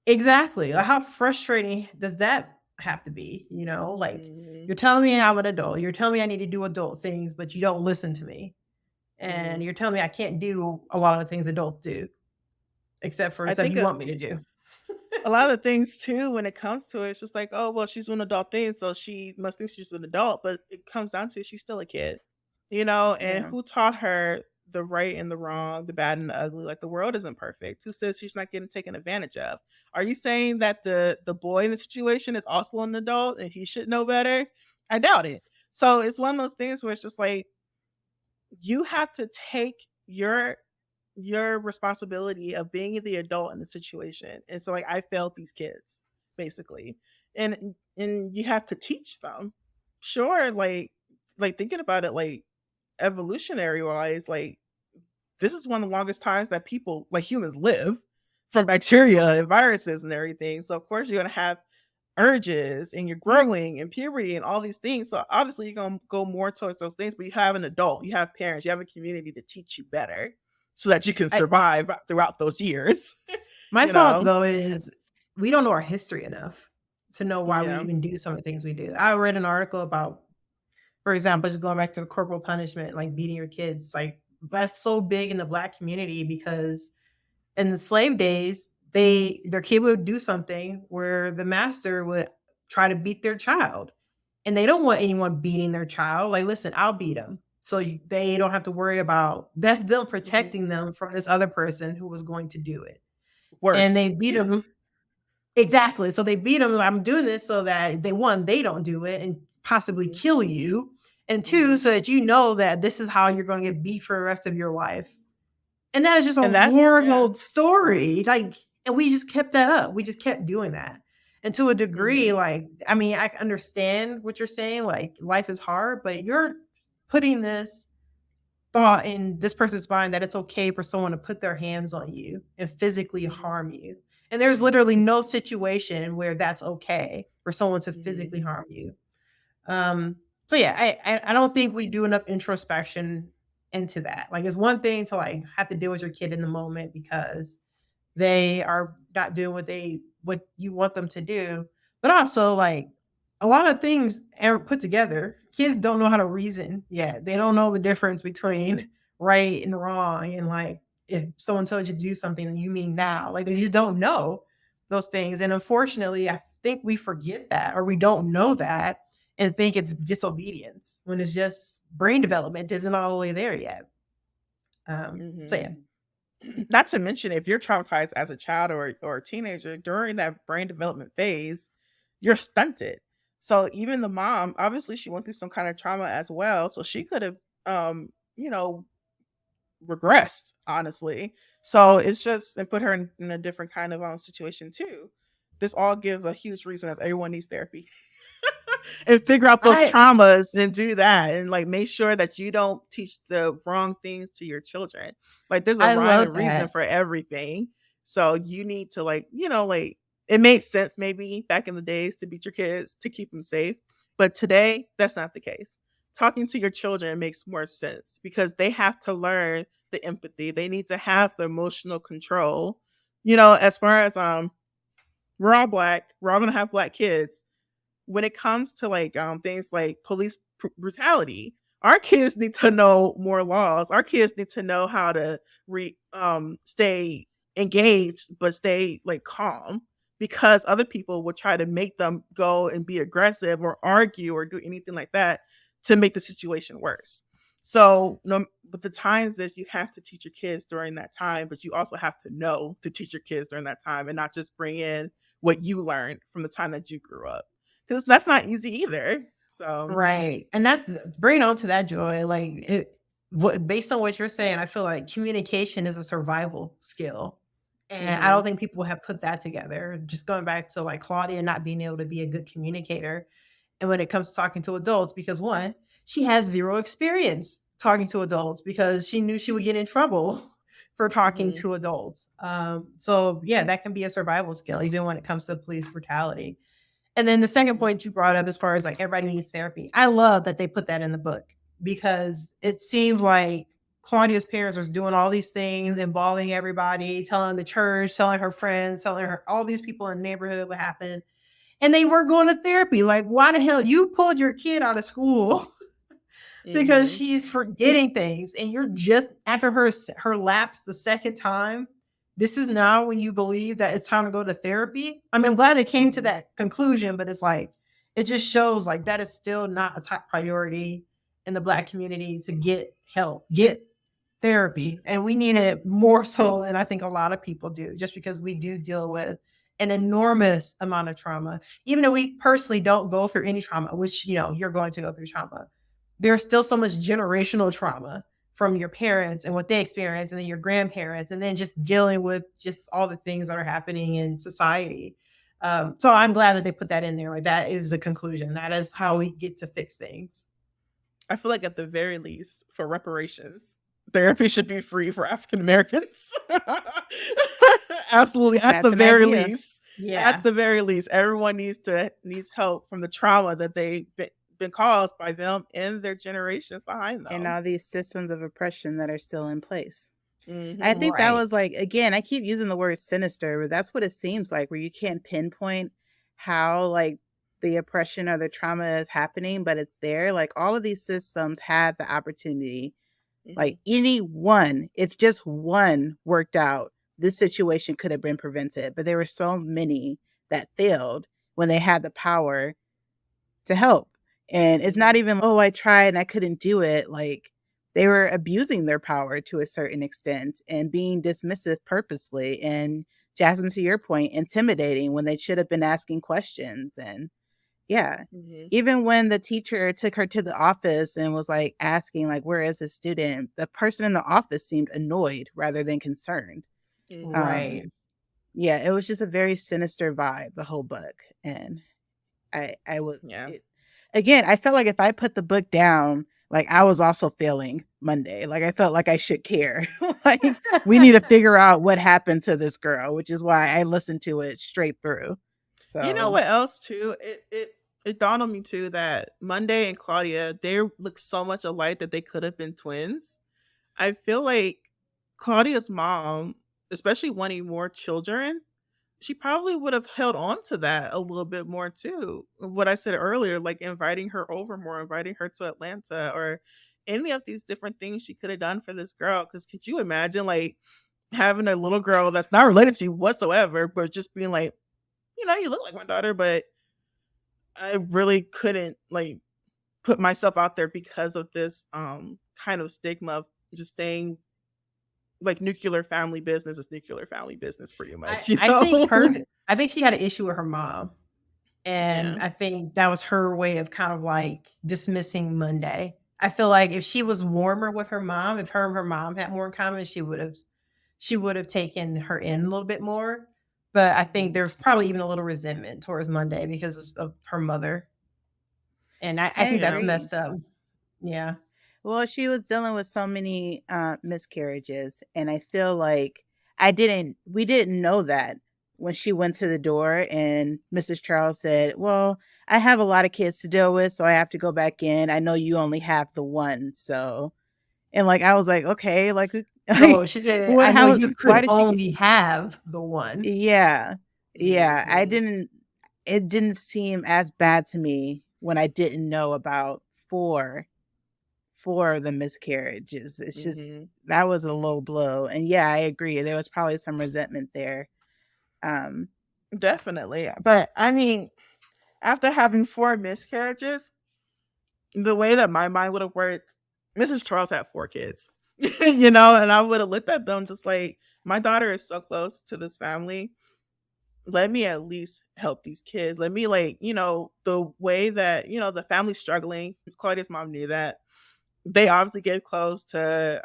Exactly. Like, how frustrating does that have to be? You know, like, Mhm. you're telling me I'm an adult. You're telling me I need to do adult things, but you don't listen to me. And Mhm. you're telling me I can't do a lot of the things adults do, except for I stuff think you want me to do. a lot of things too, when it comes to it, it's just like, oh well, she's an adult thing, so she must think she's an adult, but it comes down to she's still a kid, and Yeah. who taught her the right and the wrong, the bad and the ugly? Like, the world isn't perfect. Who says she's not getting taken advantage of? Are you saying that the boy in the situation is also an adult and he should know better? I doubt it. So it's one of those things where it's just like, you have to take your responsibility of being the adult in the situation. And so, like, I failed these kids basically, and you have to teach them. Sure, like thinking about it, like, evolutionary wise, like, this is one of the longest times that people, like humans, live, from bacteria and viruses and everything. So of course you're gonna have urges, and you're growing, and puberty and all these things. So obviously you're gonna go more towards those things, but you have an adult, you have parents, you have a community to teach you better so that you can I, survive throughout those years. my you thought, know? though, is we don't know our history enough to know why we Yeah. even do some of the things we do. I read an article about, for example, just going back to the corporal punishment, like beating your kids, like that's so big in the Black community because in the slave days, their kid would do something where the master would try to beat their child, and they don't want anyone beating their child. Like, listen, I'll beat them, so they don't have to worry about, that's them Mhm. protecting them from this other person who was going to do it, and Worse. they beat them. Exactly. So they beat them. I'm doing this so that they don't do it and possibly Mhm. kill you, and two, Mhm. so that you know that this is how you're going to get beat for the rest of your life. And that is just a And that's, yeah. horrible story. Like, and we just kept that up. We just kept doing that. And to a degree, Mhm. like, I mean, I understand what you're saying. Like, life is hard, but you're putting this thought in this person's mind that it's okay for someone to put their hands on you and physically Mhm. harm you. And there's literally no situation where that's okay for someone to Mhm. physically harm you. Um, so yeah, I don't think we do enough introspection into that. Like, it's one thing to like have to deal with your kid in the moment because they are not doing what you want them to do, but also like a lot of things are put together. Kids don't know how to reason yet. They don't know the difference between right and wrong, and like if someone tells you to do something, you mean now. Like, they just don't know those things, and unfortunately, I think we forget that, or we don't know that, and think it's disobedience when it's just brain development isn't all the way there yet. So yeah. Mhm. Not to mention, if you're traumatized as a child or a teenager during that brain development phase, you're stunted. So even the mom, obviously she went through some kind of trauma as well, so she could have, um you know regressed, honestly. So it's just, and put her in a different kind of situation too. This all gives a huge reason as everyone needs therapy. And figure out those I traumas and do that, and like make sure that you don't teach the wrong things to your children. Like, there's a I rhyme love and reason that. for everything. So you need to, like, like, it made sense maybe back in the days to beat your kids to keep them safe, but today that's not the case. talking to your children makes more sense because they have to learn the empathy. They need to have the emotional control. As far as we're all black, we're all gonna have black kids. When it comes to like things like police brutality, our kids need to know more laws. Our kids need to know how to stay engaged but stay like calm, because other people will try to make them go and be aggressive or argue or do anything like that to make the situation worse. So, no, but the times that you have to teach your kids during that time, but you also have to know to teach your kids during that time and not just bring in what you learned from the time that you grew up, because that's not easy either. So, Right. And that bring on to that, Joy, like based on what you're saying, I feel like communication is a survival skill. And I don't think people have put that together. Just going back to like Claudia not being able to be a good communicator. And when it comes to talking to adults, because one, she has zero experience talking to adults because she knew she would get in trouble for talking to adults. So yeah, that can be a survival skill, even when it comes to police brutality. And then the second point you brought up, as far as like everybody needs therapy, I love that they put that in the book, because it seemed like Claudia's parents was doing all these things, involving everybody, telling the church, telling her friends, telling her all these people in the neighborhood what happened. And they weren't going to therapy. Like, why the hell you pulled your kid out of school because she's forgetting things, and you're just after her lapse the second time. This is now when you believe that it's time to go to therapy. I mean, I'm glad they came to that conclusion, but it's like, it just shows like that is still not a top priority in the Black community to get help, get therapy. And we need it more so than I think a lot of people do, just because we do deal with an enormous amount of trauma. Even though we personally don't go through any trauma, which, you're going to go through trauma, there's still so much generational trauma from your parents and what they experienced, and then your grandparents, and then just dealing with just all the things that are happening in society. So I'm glad that they put that in there. Like, that is the conclusion. That is how we get to fix things. I feel like at the very least, for reparations, therapy should be free for African Americans. Absolutely, at the very least. Yeah. At the very least, everyone needs help from the trauma that they've been caused by them and their generations behind them, and all these systems of oppression that are still in place. Mhm. I think that was like, again, I keep using the word sinister, but that's what it seems like, where you can't pinpoint how like the oppression or the trauma is happening, but it's there. Like, all of these systems had the opportunity, like any one, if just one worked out, this situation could have been prevented. But there were so many that failed when they had the power to help. And it's not even, oh, I tried and I couldn't do it. Like, they were abusing their power to a certain extent and being dismissive purposely. And Jasmine, to your point, intimidating when they should have been asking questions. And yeah, even when the teacher took her to the office and was like asking, like, where is the student? The person in the office seemed annoyed rather than concerned. Right. Yeah, it was just a very sinister vibe, the whole book. And I was, again, I felt like if I put the book down, like, I was also failing Monday. Like, I felt like I should care. Like, we need to figure out what happened to this girl, which is why I listened to it straight through. So, you know what else too? It dawned on me too that Monday and Claudia, they look so much alike that they could have been twins. I feel like Claudia's mom, especially wanting more children, she probably would have held on to that a little bit more too. What I said earlier, like inviting her over more, inviting her to Atlanta, or any of these different things she could have done for this girl. Because could you imagine like having a little girl that's not related to you whatsoever, but just being like, you look like my daughter, but I really couldn't like put myself out there because of this kind of stigma of just staying like nuclear family business is nuclear family business pretty much. I think she had an issue with her mom. And I think that was her way of kind of like dismissing Monday. I feel like if she was warmer with her mom, if her and her mom had more in common, she would have taken her in a little bit more. But I think there's probably even a little resentment towards Monday because of her mother. And I think that's messed up. Yeah. Well, she was dealing with so many miscarriages, and I feel like we didn't know that when she went to the door and Mrs. Charles said, "Well, I have a lot of kids to deal with, so I have to go back in. I know you only have the one." So, and like I was like, "Okay, like No, she said, what "I know how you why could did she only have the one." Yeah. Yeah, I Mhm. didn't it didn't seem as bad to me when I didn't know about 4 4 of the miscarriages. It's just Mhm. that was a low blow. And yeah, I agree. There was probably some resentment there. Um, Definitely. But I mean, after having 4 miscarriages, the way that my mind would have worked, Mrs. Charles had 4 kids. And I would have looked at them just like, my daughter is so close to this family. Let me at least help these kids. Let me, like, the way that, the family's struggling. Claudia's mom knew that. They obviously get close to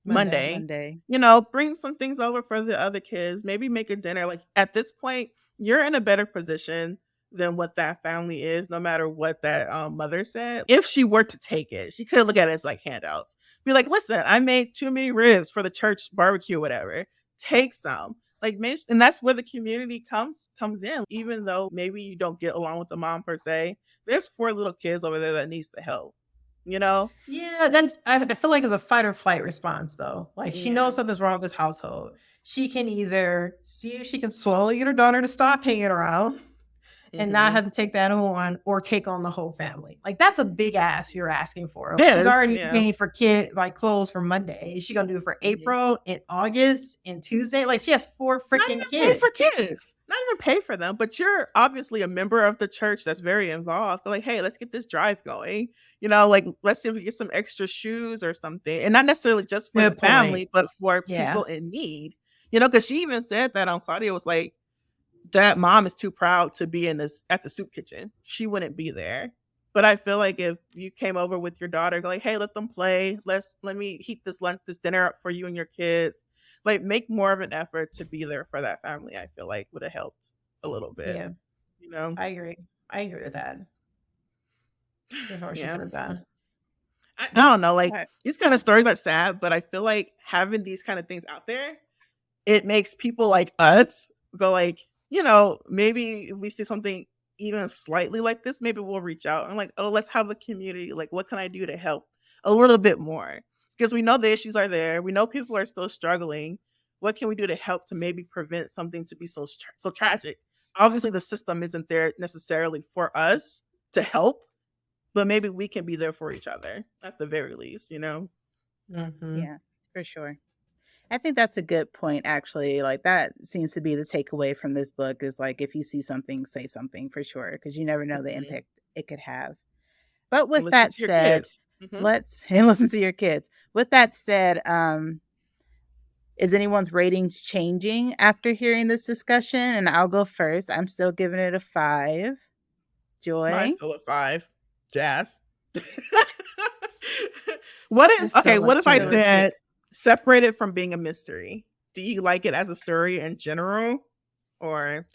Monday. Monday, Monday. bring some things over for the other kids, maybe make a dinner. Like, at this point, you're in a better position than what that family is, no matter what that mother said. If she were to take it, she could look at it as like handouts. Be like, listen, I made too many ribs for the church barbecue, whatever. Take some. Like, and that's where the community comes in. Even though maybe you don't get along with the mom per se, there's 4 little kids over there that needs the help. You know? Yeah, that's I feel like it's a fight or flight response though. Like she Yeah. knows something's wrong with this household. She can either see if she can slowly get her daughter to stop hanging around and not Mm-hmm. have to take that on or take on the whole family. Like that's a big ask you're asking for. She's Yes, already yeah. paying for kid like clothes for Monday. Is she gonna do it for Mhm. April and August and Tuesday? Like she has 4 Not freaking even pay for kids. kids. Not even pay for them, but you're obviously a member of the church that's very involved. Like, hey, let's get this drive going. Like, let's see if we get some extra shoes or something. And not necessarily just for the Good point. family, but for Yeah. people in need. Because she even said that on Claudia was like, that mom is too proud to be in this at the soup kitchen. She wouldn't be there. But I feel like if you came over with your daughter, go like, hey, let them play. Let me heat this dinner up for you and your kids. Like, make more of an effort to be there for that family. I feel like would have helped a little bit. Yeah. You know? I agree. I agree with that. That's what she Yeah. could have done. I don't know. Like, I- these kind of stories are sad, but I feel like having these kind of things out there, it makes people like us go like, maybe if we see something even slightly like this, maybe we'll reach out and like, oh, let's have a community. Like, what can I do to help a little bit more? Because we know the issues are there. We know people are still struggling. What can we do to help to maybe prevent something to be so tragic? Obviously, the system isn't there necessarily for us to help, but maybe we can be there for each other at the very least. Mhm. yeah, for sure. I think that's a good point, actually. Like, that seems to be the takeaway from this book is like, if you see something, say something for sure, because you never know the Mhm. impact it could have. But And with listen that to your said, kids. Hmm. let's and listen to your kids. With that said, is anyone's ratings changing after hearing this discussion? And I'll go first. I'm still giving it a 5. Joy? Mine's still a 5. Jazz. What if It's okay, still a what if I 2. said separated from being a mystery? Do you like it as a story in general? Or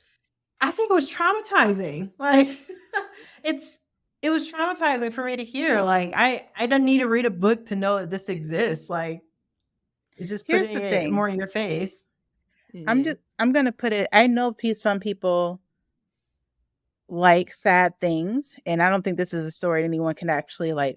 I think it was traumatizing. Like it's it was traumatizing for me to hear. Like I don't need to read a book to know that this exists. Like it's just Here's putting the it thing. more in your face. Mhm. I'm gonna put it. I know some people like sad things, and I don't think this is a story anyone can actually like,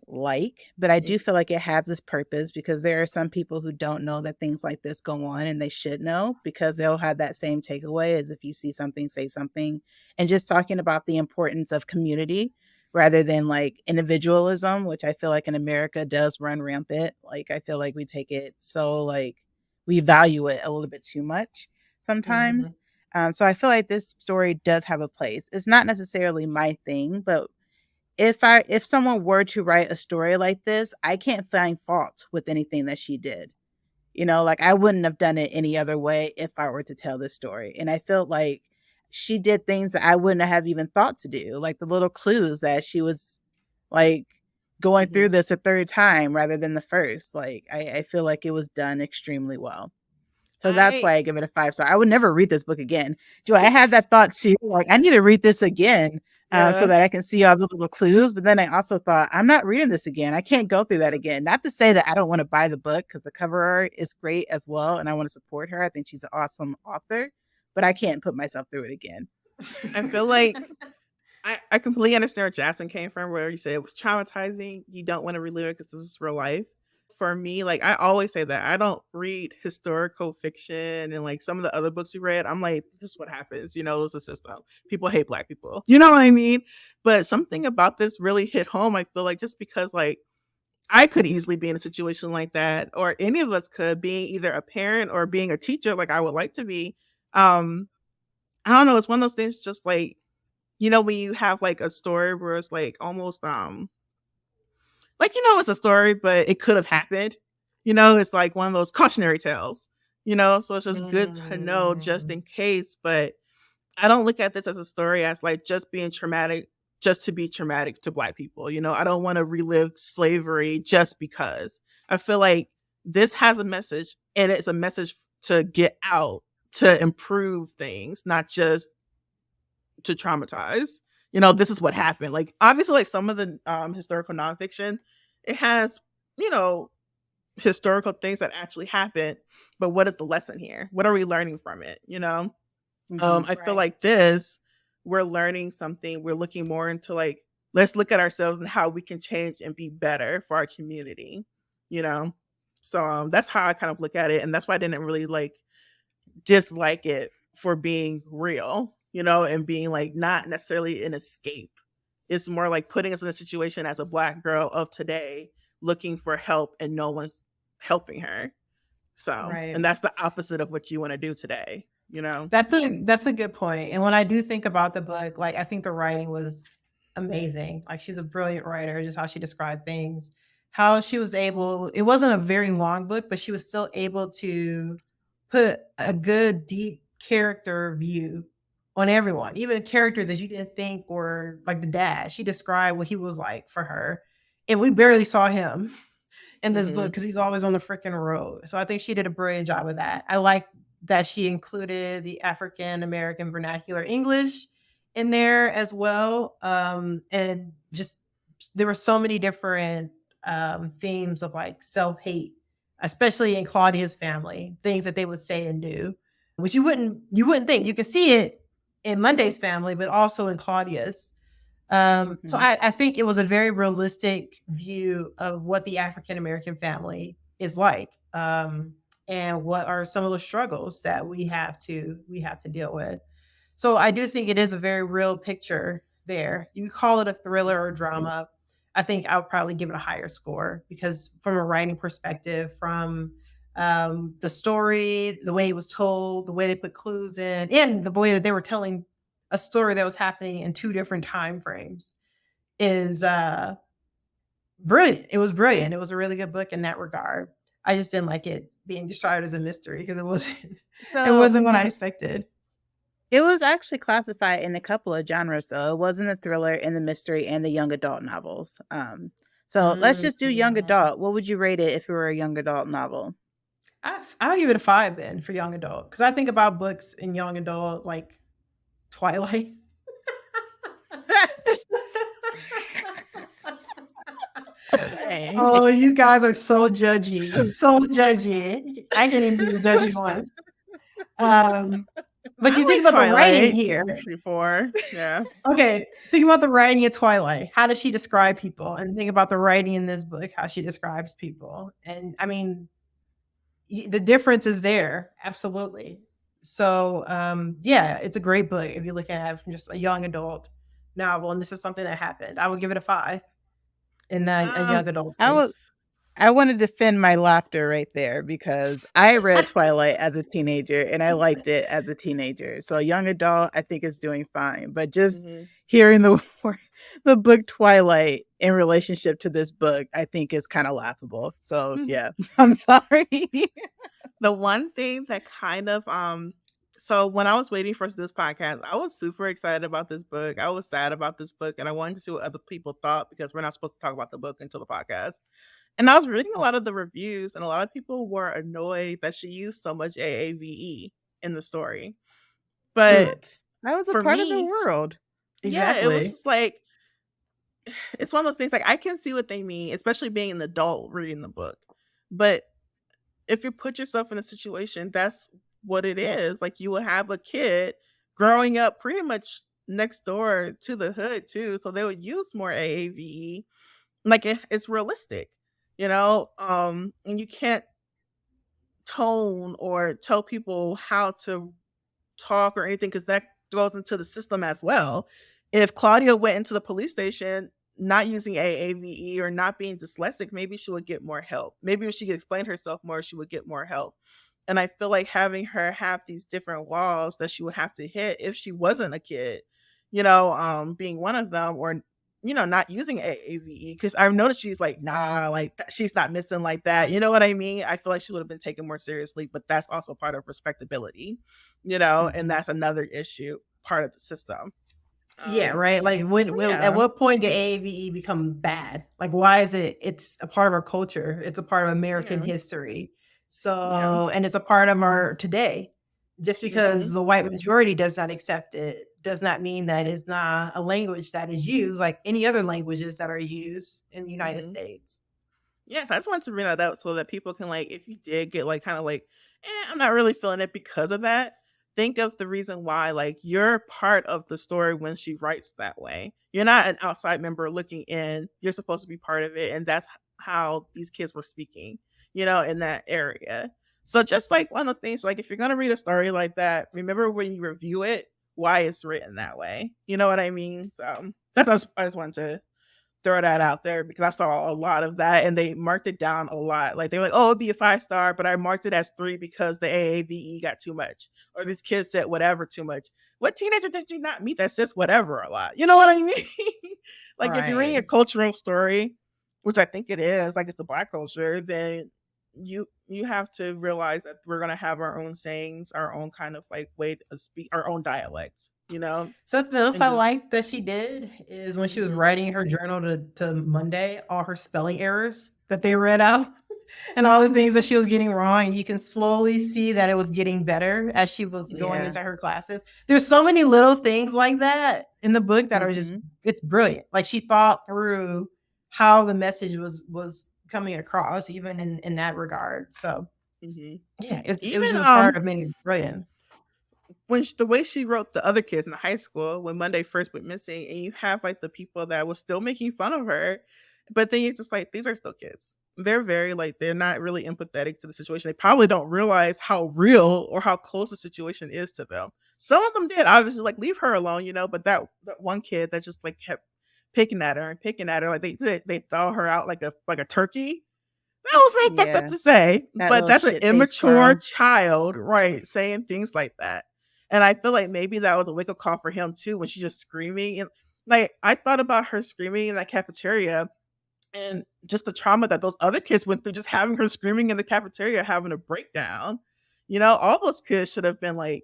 but I Mhm. do feel like it has its purpose because there are some people who don't know that things like this go on and they should know because they'll have that same takeaway as if you see something, say something, and just talking about the importance of community rather than like individualism, which I feel like in America does run rampant. Like I feel like we take it so like we value it a little bit too much sometimes. Mhm. So I feel like this story does have a place. It's not necessarily my thing, but if someone were to write a story like this, I can't find fault with anything that she did. Like I wouldn't have done it any other way if I were to tell this story. And I felt like she did things that I wouldn't have even thought to do, like the little clues that she was like going through Mhm. this a third time rather than the first. Like I feel like it was done extremely well. So that's I why I give it a 5 star. I would never read this book again. Joy, I had that thought too. Like, I need to read this again. so Yeah. that I can see all the little clues. But then I also thought, I'm not reading this again. I can't go through that again. Not to say that I don't want to buy the book because the cover art is great as well. And I want to support her. I think she's an awesome author, but I can't put myself through it again. I feel like I completely understand where Jasmine came from, where you say it was traumatizing. You don't want to relive it because this is real life. For me, like I always say that I don't read historical fiction and like some of the other books we read. I'm like, this is what happens. It's a system. People hate Black people. You know what I mean? But something about this really hit home. I feel like just because like I could easily be in a situation like that, or any of us could, being either a parent or being a teacher, like I would like to be. Um, I don't know. It's one of those things, just like when you have like a story where it's like almost like it's a story, but it could have happened. It's like one of those cautionary tales. So it's just good to know just in case. But I don't look at this as a story as like just being traumatic, just to be traumatic to Black people. I don't want to relive slavery just because. I feel like this has a message, and it's a message to get out, to improve things, not just to traumatize. This is what happened. Like obviously, like some of the historical nonfiction, it has historical things that actually happened. But what is the lesson here? What are we learning from it? I feel like this, we're learning something. We're looking more into like, let's look at ourselves and how we can change and be better for our community. So that's how I kind of look at it, and that's why I didn't really like dislike it for being real, and being like not necessarily an escape. It's more like putting us in a situation as a Black girl of today looking for help and no one's helping her. So, and that's the opposite of what you want to do today, That's a good point. And when I do think about the book, like I think the writing was amazing. Like she's a brilliant writer, just how she described things. How she was able, it wasn't a very long book, but she was still able to put a good deep character view on everyone, even characters that you didn't think were like the dad. She described what he was like for her. And we barely saw him in this book because he's always on the freaking road. So I think she did a brilliant job of that. I like that she included the African American vernacular English in there as well. And just there were so many different themes of like self-hate, especially in Claudia's family, things that they would say and do, which you wouldn't think. You can see it in Monday's family, but also in Claudia's. So I think it was a very realistic view of what the African American family is like, and what are some of the struggles that we have to deal with. So I do think it is a very real picture there. You call it a thriller or drama. I think I would probably give it a higher score because from a writing perspective, from the story, the way it was told, the way they put clues in, and the way that they were telling a story that was happening in two different time frames is brilliant. It was brilliant. It was a really good book in that regard. I just didn't like it being described as a mystery because it wasn't what I expected. It was actually classified in a couple of genres though. It wasn't a thriller and the mystery and the young adult novels. So let's just do young adult. What would you rate it if it were a young adult novel? I'll give it a 5 then for young adult because I think about books in young adult like Twilight. Oh, you guys are so judgy. So judgy. I can't even be the judgy one. But you think about Twilight, the writing here. Before. Yeah. Okay. Think about the writing of Twilight. How does she describe people? And think about the writing in this book, how she describes people. And I mean, the difference is there. Absolutely. So yeah, it's a great book if you're looking at it from just a young adult novel. And this is something that happened. I would give it a 5 in a young adult space. I want to defend my laughter right there because I read Twilight as a teenager and I liked it as a teenager. So young adult, I think is doing fine. But just hearing the book Twilight in relationship to this book, I think is kind of laughable. So yeah, I'm sorry. The one thing that kind of so when I was waiting for this podcast, I was super excited about this book. I was sad about this book, and I wanted to see what other people thought because we're not supposed to talk about the book until the podcast. And I was reading a lot of the reviews, and a lot of people were annoyed that she used so much AAVE in the story. But that was a part of the world. Yeah, it was Exactly. just like it's one of those things like I can see what they mean, especially being an adult reading the book. But if you put yourself in a situation, that's what it is. Like you will have a kid growing up pretty much next door to the hood too, so they would use more AAVE. Like it's realistic, and you can't tone or tell people how to talk or anything because that goes into the system as well. If Claudia went into the police station not using AAVE or not being dyslexic, maybe she would get more help. Maybe if she could explain herself more, she would get more help. And I feel like having her have these different walls that she would have to hit if she wasn't a kid, being one of them, or not using AAVE, because I've noticed she's like, nah, like she's not missing like that. You know what I mean? I feel like she would have been taken more seriously, but that's also part of respectability, and Mhm. that's another issue, part of the system. Yeah, Um, right. Like when at yeah. what point did AAVE become bad? Like why is it it's a part of our culture. It's a part of American Yeah. history. Yeah. So and it's a part of our today. Just because Mhm. the white majority does not accept it does not mean that it's not a language that is used like any other languages that are used in the United Mhm. States. Yes, I just wanted to bring that up so that people can like, if you did get like kind of like, I'm not really feeling it because of that. Think of the reason why, like you're part of the story when she writes that way. You're not an outside member looking in. You're supposed to be part of it, and that's how these kids were speaking, in that area. So just like one of the things, like if you're gonna read a story like that, remember when you review it, why it's written that way. You know what I mean? So I just wanted to throw that out there because I saw a lot of that and they marked it down a lot. Like they were like, oh, it'd be a 5-star, but I marked it as 3 because the AAVE got too much. Or this kid said whatever too much. What teenager did you not meet that says whatever a lot? You know what I mean? Like if you're reading a Right. cultural story, which I think it is, like it's a black culture, then you have to realize that we're gonna have our own sayings, our own kind of like way to speak, our own dialect, Something else and I just liked that she did is when she was mhm, writing her journal to Monday, all her spelling errors that they read out and all the things that she was getting wrong. And you can slowly see that it was getting better as she was going yeah. into her classes. There's so many little things like that in the book that are just Mhm. it's brilliant. Like she thought through how the message was coming across, even in that regard. So Hmm. yeah, it was Even just a part of many brilliant. when the way she wrote the other kids in the high school when Monday first went missing, and you have like the people that was still making fun of her, but then you're just like, these are still kids. They're very like they're not really empathetic to the situation. They probably don't realize how real or how close the situation is to them. Some of them did, obviously, like leave her alone. But that one kid that just like kept picking at her, like they thaw her out like a turkey. That was very fucked up Yeah. to say, That but little that's an shit faced immature squirrel. child, right? Saying things like that. And I feel like maybe that was a wake up call for him too when she's just screaming. And like, I thought about her screaming in that cafeteria and just the trauma that those other kids went through, just having her screaming in the cafeteria, having a breakdown. All those kids should have been like,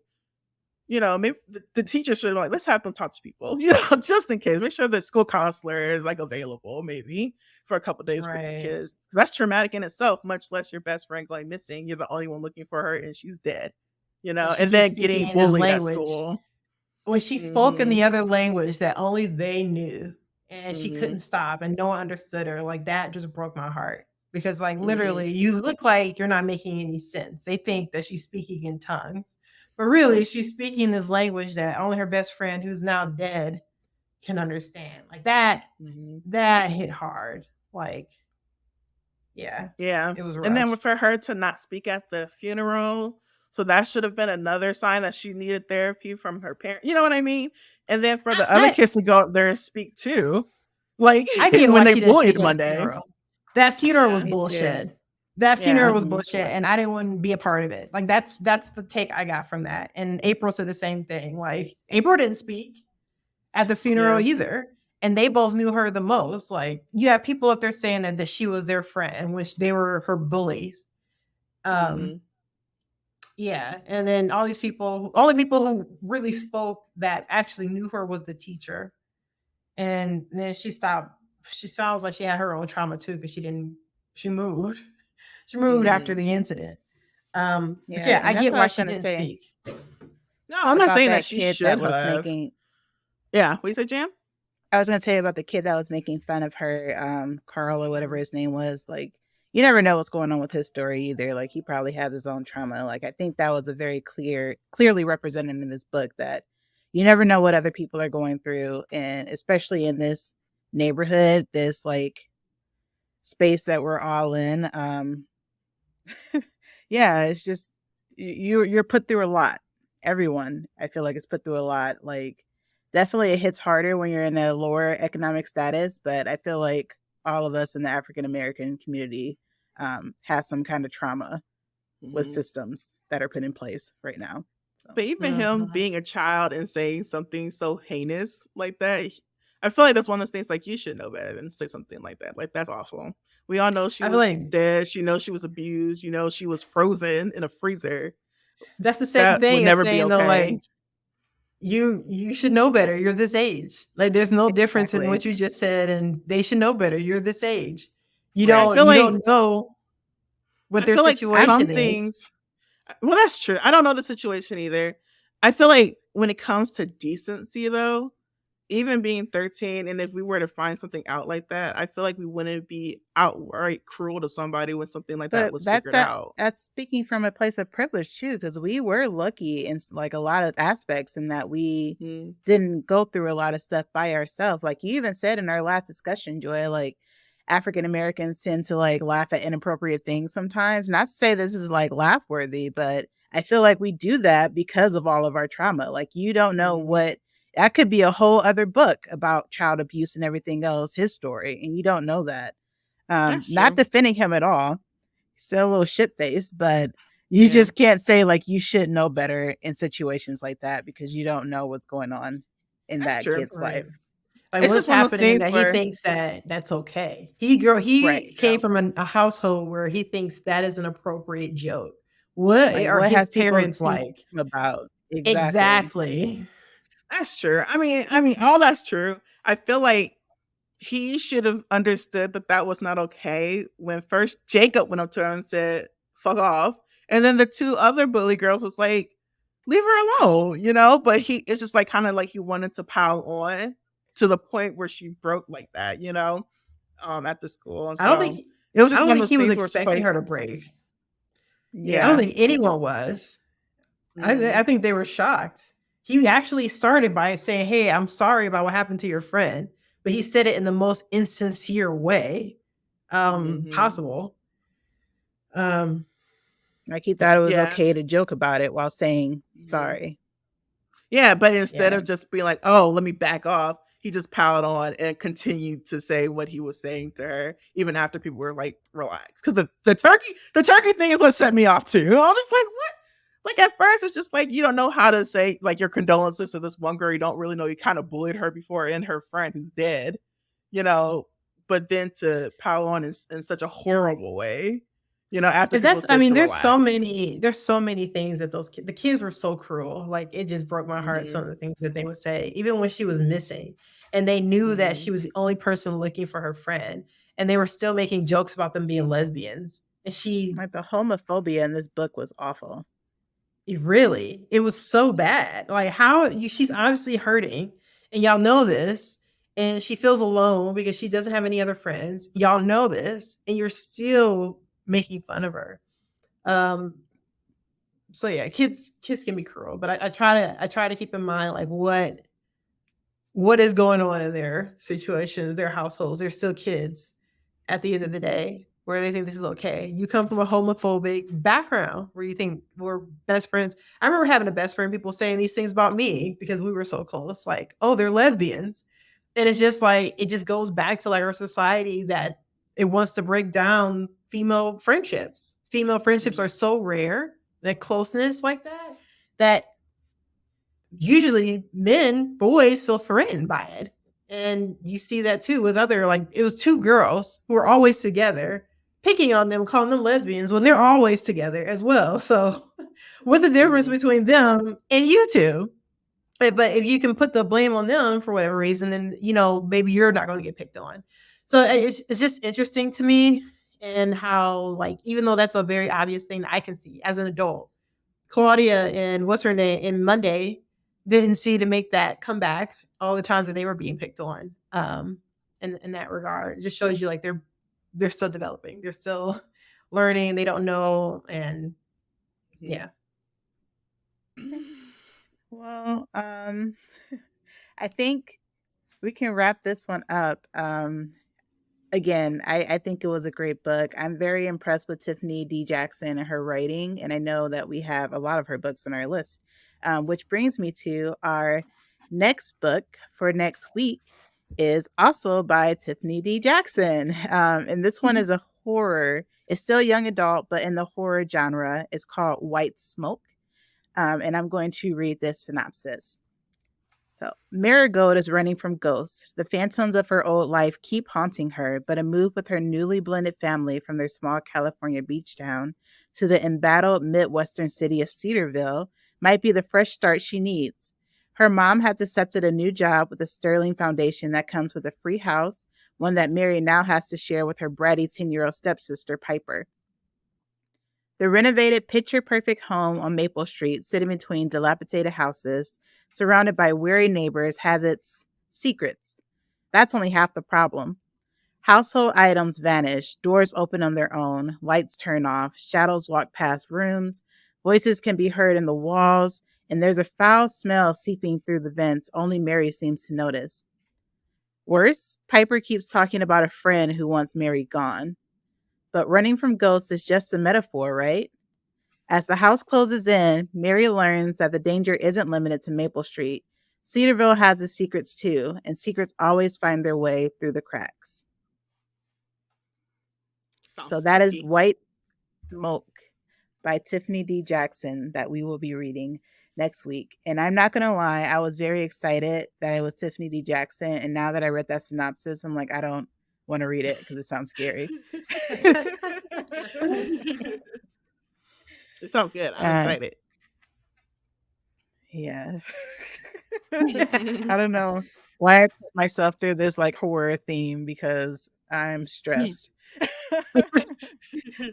maybe the teacher should have been like, let's have them talk to people, just in case. Make sure the school counselor is like available, maybe for a couple days for these Right. kids. 'Cause that's traumatic in itself, much less your best friend going missing. You're the only one looking for her and she's dead, And she and keeps then speaking getting in this bullied at language. school. When she spoke in Hmm. the other language that only they knew and she couldn't Hmm. stop and no one understood her, like that just broke my heart. Because like Hmm. literally you look like you're not making any sense. They think that she's speaking in tongues. But really she's speaking this language that only her best friend who's now dead can understand. Like Hmm. that hit hard. Like, yeah, Yeah. it was And then rough. for her to not speak at the funeral, so that should have been another sign that she needed therapy from her parent. You know what I mean? And then for the other I, kids to go up there and speak too, like I get when why they she didn't speak bullied at the Monday. funeral. That funeral was Yeah. Me too. bullshit. That funeral Yeah. was Me bullshit, too. and I didn't want to be a part of it. Like that's the take I got from that. And April said the same thing. Like April didn't speak at the funeral Yeah. either, and they both knew her the most. Like you have people up there saying that she was their friend, which they were her bullies. Um, Hmm. yeah, and then all these people, only people who really spoke that actually knew her was the teacher. And then she stopped. She sounds like she had her own trauma too because she didn't. She moved. She moved after Hmm. the incident. But Yeah, yeah, I and that's get what I why was she gonna didn't say speak. No, I'm not about saying that that she kid that should was have. making Yeah, what you say, Jam? I was gonna tell you about the kid that was making fun of her, Carl or whatever his name was. Like, you never know what's going on with his story either. Like, he probably has his own trauma. Like, I think that was a very clearly represented in this book that you never know what other people are going through, and especially in this neighborhood, this like space that we're all in. Yeah, it's just you're put through a lot. Everyone, I feel like, is put through a lot. Like, definitely it hits harder when you're in a lower economic status, but I feel like all of us in the African American community has some kind of trauma with Mhm. systems that are put in place right now. So, But even him Mhm. being a child and saying something so heinous like that, I feel like that's one of those things like you should know better than say something like that. Like that's awful. We all know she I feel was like dead. She knows she was abused. You know she was frozen in a freezer. that's the same That would thing as never be saying though, okay. like you should know better. You're this age. Like there's no difference in exactly. what you just said, and they should know better. You're this age. You Like I don't feel you like don't know what I their feel like I don't. situation some is. things. Well, that's true. I don't know the situation either. I feel like when it comes to decency, though, even being 13, and if we were to find something out like that, I feel like we wouldn't be outright cruel to somebody when something like that But was figured out. that's speaking from a place of privilege too, because we were lucky in like a lot of aspects in that we Mhm. didn't go through a lot of stuff by ourselves. Like you even said in our last discussion, Joy, like African Americans tend to like laugh at inappropriate things sometimes. Not to say this is like laugh worthy, but I feel like we do that because of all of our trauma. Like you don't know Mhm. what that could be a whole other book about child abuse and everything else, his story, and you don't know that. That's Not true. defending him at all, still a little shit faced, but you Yeah, just can't say like you should know better in situations like that because you don't know what's going on in that's that true. kid's Right. life. Like It's what's just one of those happening things that he where, thinks that that's okay. Right. He yeah, came from a household where he thinks that is an appropriate joke. What Like are what his have people parents teach like? him about? Exactly. Exactly. that's true. I mean, all that's true. I feel like he should have understood that that was not okay when first Jacob went up to her and said, "Fuck off," and then the two other bully girls was like, "Leave her alone," you know. But he it's just like kind of like he wanted to pile on to the point where she broke like that, you know, at the school, and I don't think so it was I just don't one of think those he was things where it's just expecting like, her to break. I don't Yeah. think anyone was. I mm, think they were shocked. He actually started by saying, "Hey, I'm sorry about what happened to your friend," but he said it in the most insincere way mhm. possible. Um, Like he thought it was Yeah. okay to joke about it while saying Mhm. sorry. Yeah, but instead yeah. of just being like, "Oh, let me back off," he just piled on and continued to say what he was saying to her, even after people were like, "Relax," because the turkey thing is what set me off too. I was just like, "What?" Like at first, it's just like you don't know how to say like your condolences to this one girl you don't really know. You kind of bullied her before and her friend who's dead, you know. But then to pile on in such a horrible way, you know, after But people that's I said mean, to relax. there's so many things that the kids were so cruel. Like it just broke my heart some Hmm. of the things that they would say, even when she was missing. And they knew that Hmm. she was the only person looking for her friend. And they were still making jokes about them being lesbians. And she Like the homophobia in this book was awful. it was so bad. Like she's obviously hurting, and y'all know this. And she feels alone because she doesn't have any other friends. Y'all know this, and you're still making fun of her. Um, so yeah, kids can be cruel, but I try to keep in mind like what is going on in their situations, their households. They're still kids at the end of the day, where they think this is okay. You come from a homophobic background where you think we're best friends. I remember having a best friend, people saying these things about me because we were so close, like, oh, they're lesbians. And it's just like it just goes back to like our society that it wants to break down female friendships. Female friendships are so rare, that closeness like that usually boys feel threatened by it. And you see that too with other, like, it was two girls who were always together, picking on them, calling them lesbians when they're always together as well. So, what's the difference Hmm. between them and you two? But if you can put the blame on them for whatever reason, then, maybe you're not going to get picked on. So, it's just interesting to me, and how, like, even though that's a very obvious thing that I can see as an adult, Claudia and what's her name in Monday didn't see to make that comeback. all the times that they were being picked on. In that regard, it just shows you like they're still developing, they're still learning, they don't know, and yeah. Well, I think we can wrap this one up. Again, I think it was a great book. I'm very impressed with Tiffany D. Jackson and her writing, and I know that we have a lot of her books on our list, which brings me to our next book for next week is also by Tiffany D. Jackson. And this one is a horror. It's still young adult, but in the horror genre. It's called White Smoke. And I'm going to read this synopsis. So, Marigold is running from ghosts. The phantoms of her old life keep haunting her, but a move with her newly blended family from their small California beach town to the embattled Midwestern city of Cedarville might be the fresh start she needs. Her mom has accepted a new job with a sterling foundation that comes with a free house, one that Mary now has to share with her bratty 10-year-old stepsister, Piper. The renovated picture-perfect home on Maple Street, sitting between dilapidated houses, surrounded by weary neighbors, has its secrets. That's only half the problem. Household items vanish, doors open on their own, lights turn off, shadows walk past rooms, voices can be heard in the walls, and there's a foul smell seeping through the vents only Mary seems to notice. Worse, Piper keeps talking about a friend who wants Mary gone. But running from ghosts is just a metaphor, right? As the house closes in, Mary learns that the danger isn't limited to Maple Street. Cedarville has its secrets too, and secrets always find their way through the cracks. So that is White Smoke by Tiffany D. Jackson that we will be reading next week. And I'm not going to lie, I was very excited that it was Tiffany D. Jackson. And now that I read that synopsis, I'm like, I don't want to read it because it sounds scary. It sounds good. I'm excited. Yeah. I don't know why I put myself through this like horror theme because I'm stressed.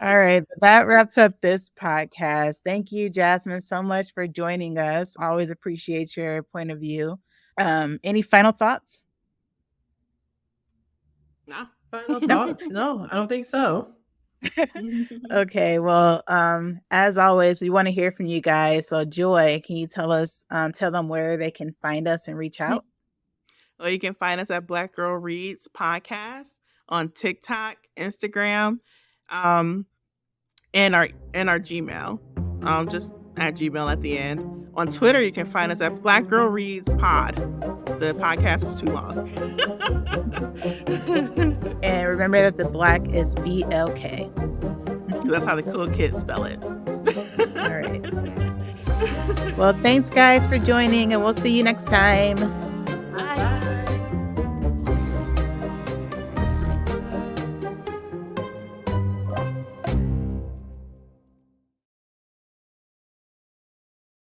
All right. That wraps up this podcast. Thank you, Jasmine, so much for joining us. Always appreciate your point of view. Any final thoughts? No. Final thoughts? No, I don't think so. Okay, well, as always, we want to hear from you guys. So, Joy, can you tell them where they can find us and reach out? Well, you can find us at Black Girl Reads Podcast on TikTok, Instagram, and our Gmail. Just at Gmail at the end. On Twitter, you can find us at Black Girl Reads Pod. The podcast was too long. And remember that the black is BLK. That's how the cool kids spell it. All right. Well, thanks guys for joining, and we'll see you next time.